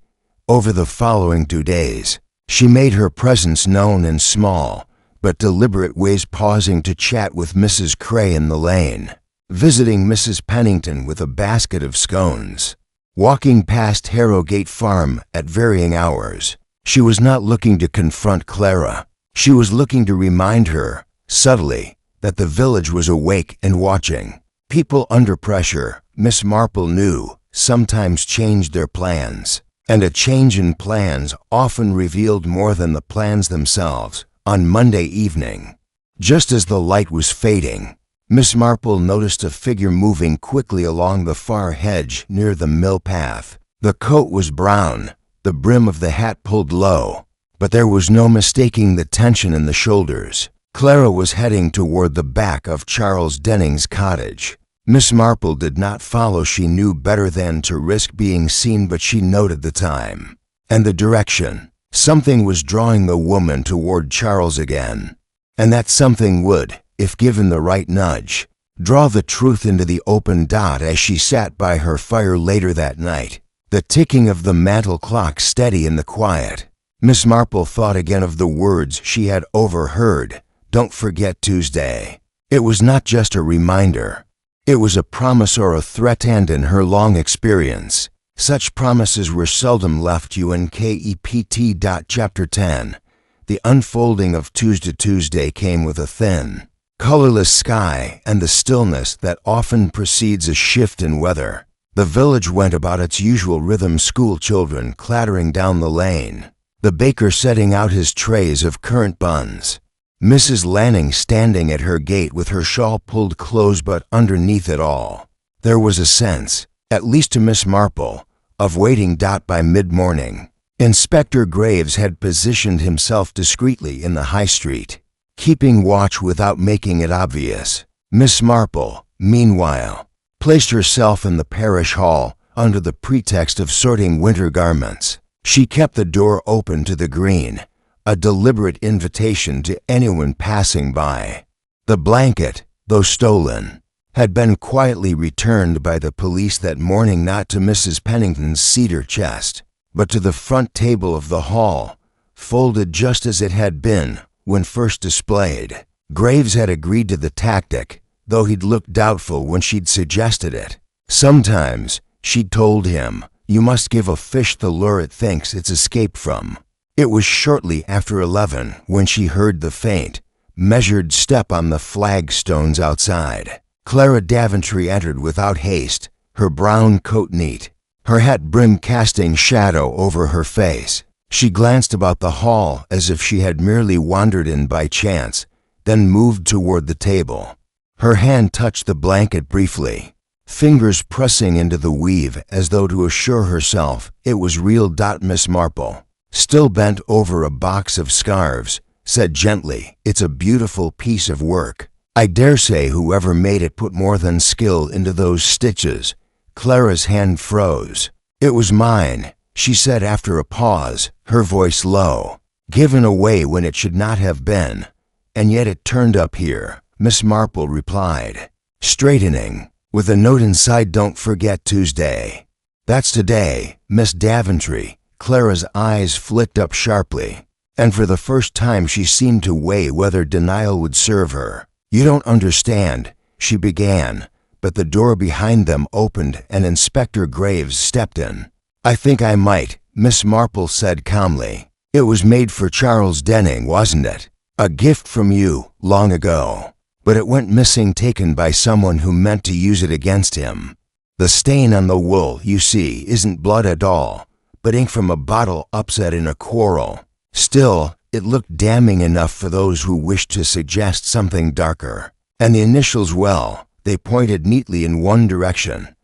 Over the following 2 days, she made her presence known in small but deliberate ways, pausing to chat with Mrs. Cray in the lane, visiting Mrs. Pennington with a basket of scones, walking past Harrogate Farm at varying hours. She was not looking to confront Clara. She was looking to remind her, subtly, that the village was awake and watching. People under pressure, Miss Marple knew, sometimes changed their plans, and a change in plans often revealed more than the plans themselves. On Monday evening, just as the light was fading, Miss Marple noticed a figure moving quickly along the far hedge near the mill path. The coat was brown, the brim of the hat pulled low, but there was no mistaking the tension in the shoulders. Clara was heading toward the back of Charles Denning's cottage. Miss Marple did not follow. She knew better than to risk being seen, but she noted the time and the direction. Something was drawing the woman toward Charles again, and that something would, if given the right nudge, draw the truth into the open. As she sat by her fire later that night, the ticking of the mantel clock steady in the quiet, Miss Marple thought again of the words she had overheard, "Don't forget Tuesday." It was not just a reminder. It was a promise or a threat, and in her long experience, such promises were seldom left unkept. Chapter 10. The unfolding of Tuesday came with a thin, colorless sky and the stillness that often precedes a shift in weather. The village went about its usual rhythm, school children clattering down the lane, the baker setting out his trays of currant buns, Mrs. Lanning standing at her gate with her shawl pulled close, but underneath it all, there was a sense, at least to Miss Marple, of waiting. By mid-morning, Inspector Graves had positioned himself discreetly in the high street, keeping watch without making it obvious. Miss Marple, meanwhile, placed herself in the parish hall under the pretext of sorting winter garments. She kept the door open to the green, a deliberate invitation to anyone passing by. The blanket, though stolen, had been quietly returned by the police that morning, not to Mrs. Pennington's cedar chest, but to the front table of the hall, folded just as it had been when first displayed. Graves had agreed to the tactic, though he'd looked doubtful when she'd suggested it. Sometimes, she'd told him, you must give a fish the lure it thinks it's escaped from. It was shortly after 11 when she heard the faint, measured step on the flagstones outside. Clara Daventry entered without haste, her brown coat neat, her hat brim casting shadow over her face. She glanced about the hall as if she had merely wandered in by chance, then moved toward the table. Her hand touched the blanket briefly, fingers pressing into the weave as though to assure herself it was real. Miss Marple, still bent over a box of scarves, said gently, it's a beautiful piece of work. I dare say whoever made it put more than skill into those stitches. Clara's hand froze. It was mine, she said after a pause, her voice low. Given away when it should not have been, and yet it turned up here, Miss Marple replied, straightening, with a note inside, don't forget Tuesday. That's today, Miss Daventry. Clara's eyes flicked up sharply, and for the first time she seemed to weigh whether denial would serve her. You don't understand, she began, but the door behind them opened and Inspector Graves stepped in. I think I might, Miss Marple said calmly. It was made for Charles Denning, wasn't it? A gift from you, long ago. But it went missing, taken by someone who meant to use it against him. The stain on the wool, you see, isn't blood at all, but ink from a bottle upset in a quarrel. Still, it looked damning enough for those who wished to suggest something darker. And the initials, well, they pointed neatly in one direction.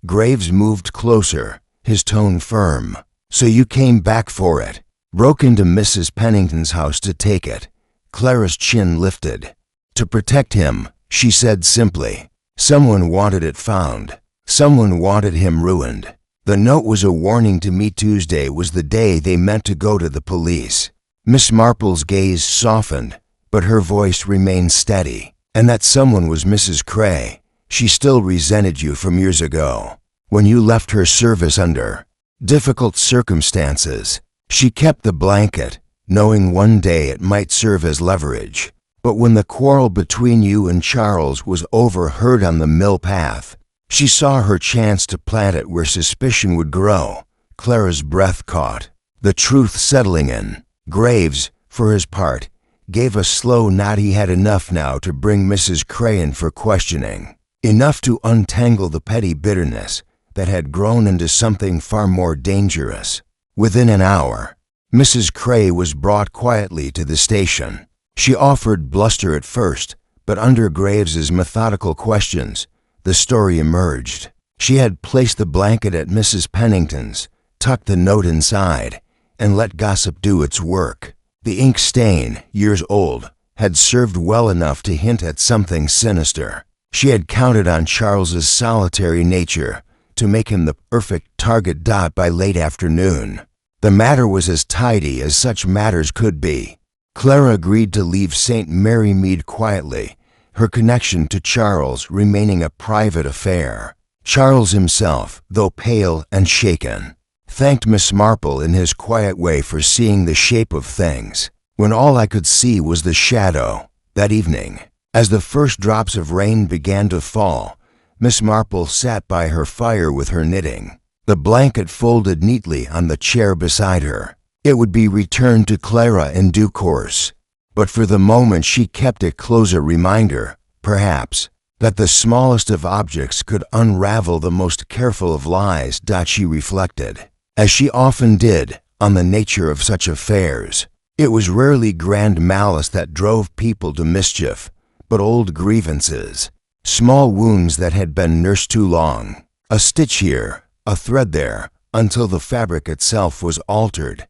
Graves moved closer, his tone firm. So you came back for it. Broke into Mrs. Pennington's house to take it. Clara's chin lifted. To protect him, she said simply. Someone wanted it found. Someone wanted him ruined. The note was a warning to me. Tuesday was the day they meant to go to the police. Miss Marple's gaze softened, but her voice remained steady. And that someone was Mrs. Cray. She still resented you from years ago, when you left her service under difficult circumstances. She kept the blanket, knowing one day it might serve as leverage. But when the quarrel between you and Charles was overheard on the mill path, she saw her chance to plant it where suspicion would grow. Clara's breath caught, the truth settling in. Graves, for his part, gave a slow nod. He had enough now to bring Mrs. Cray in for questioning, enough to untangle the petty bitterness that had grown into something far more dangerous. Within an hour, Mrs. Cray was brought quietly to the station. She offered bluster at first, but under Graves's methodical questions, the story emerged. She had placed the blanket at Mrs. Pennington's, tucked the note inside, and let gossip do its work. The ink stain, years old, had served well enough to hint at something sinister. She had counted on Charles's solitary nature to make him the perfect target. By late afternoon, the matter was as tidy as such matters could be. Clara agreed to leave St. Mary Mead quietly, her connection to Charles remaining a private affair. Charles himself, though pale and shaken, thanked Miss Marple in his quiet way for seeing the shape of things, when all I could see was the shadow. That evening, as the first drops of rain began to fall, Miss Marple sat by her fire with her knitting, the blanket folded neatly on the chair beside her. It would be returned to Clara in due course, but for the moment she kept it close, a reminder, perhaps, that the smallest of objects could unravel the most careful of lies. She reflected, as she often did, on the nature of such affairs. It was rarely grand malice that drove people to mischief, but old grievances, small wounds that had been nursed too long. A stitch here, a thread there, until the fabric itself was altered.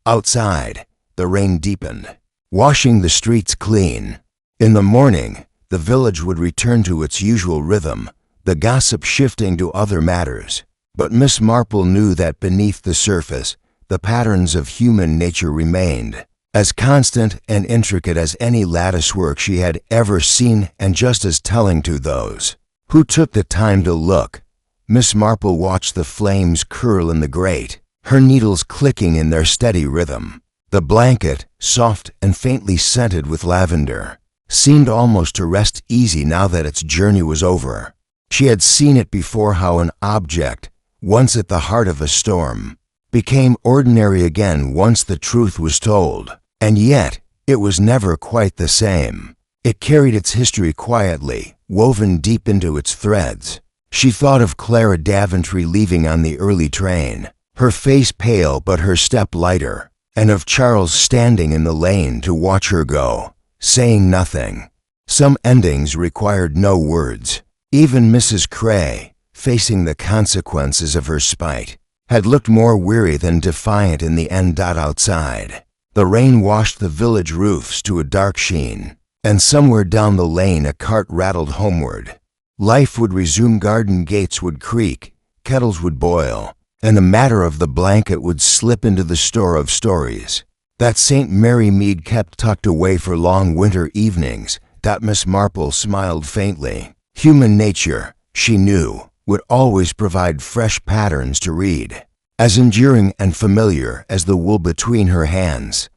Outside, the rain deepened, washing the streets clean. In the morning, the village would return to its usual rhythm, the gossip shifting to other matters. But Miss Marple knew that beneath the surface, the patterns of human nature remained, as constant and intricate as any latticework she had ever seen, and just as telling to those who took the time to look. Miss Marple watched the flames curl in the grate, her needles clicking in their steady rhythm. The blanket, soft and faintly scented with lavender, seemed almost to rest easy now that its journey was over. She had seen it before, how an object, once at the heart of a storm, became ordinary again once the truth was told. And yet, it was never quite the same. It carried its history quietly, woven deep into its threads. She thought of Clara Daventry leaving on the early train, her face pale but her step lighter, and of Charles standing in the lane to watch her go, saying nothing. Some endings required no words. Even Mrs. Cray, facing the consequences of her spite, had looked more weary than defiant in the end. Outside, the rain washed the village roofs to a dark sheen, and somewhere down the lane a cart rattled homeward. Life would resume, garden gates would creak, kettles would boil, and the matter of the blanket would slip into the store of stories that St. Mary Mead kept tucked away for long winter evenings. Miss Marple smiled faintly. Human nature, she knew, would always provide fresh patterns to read, as enduring and familiar as the wool between her hands.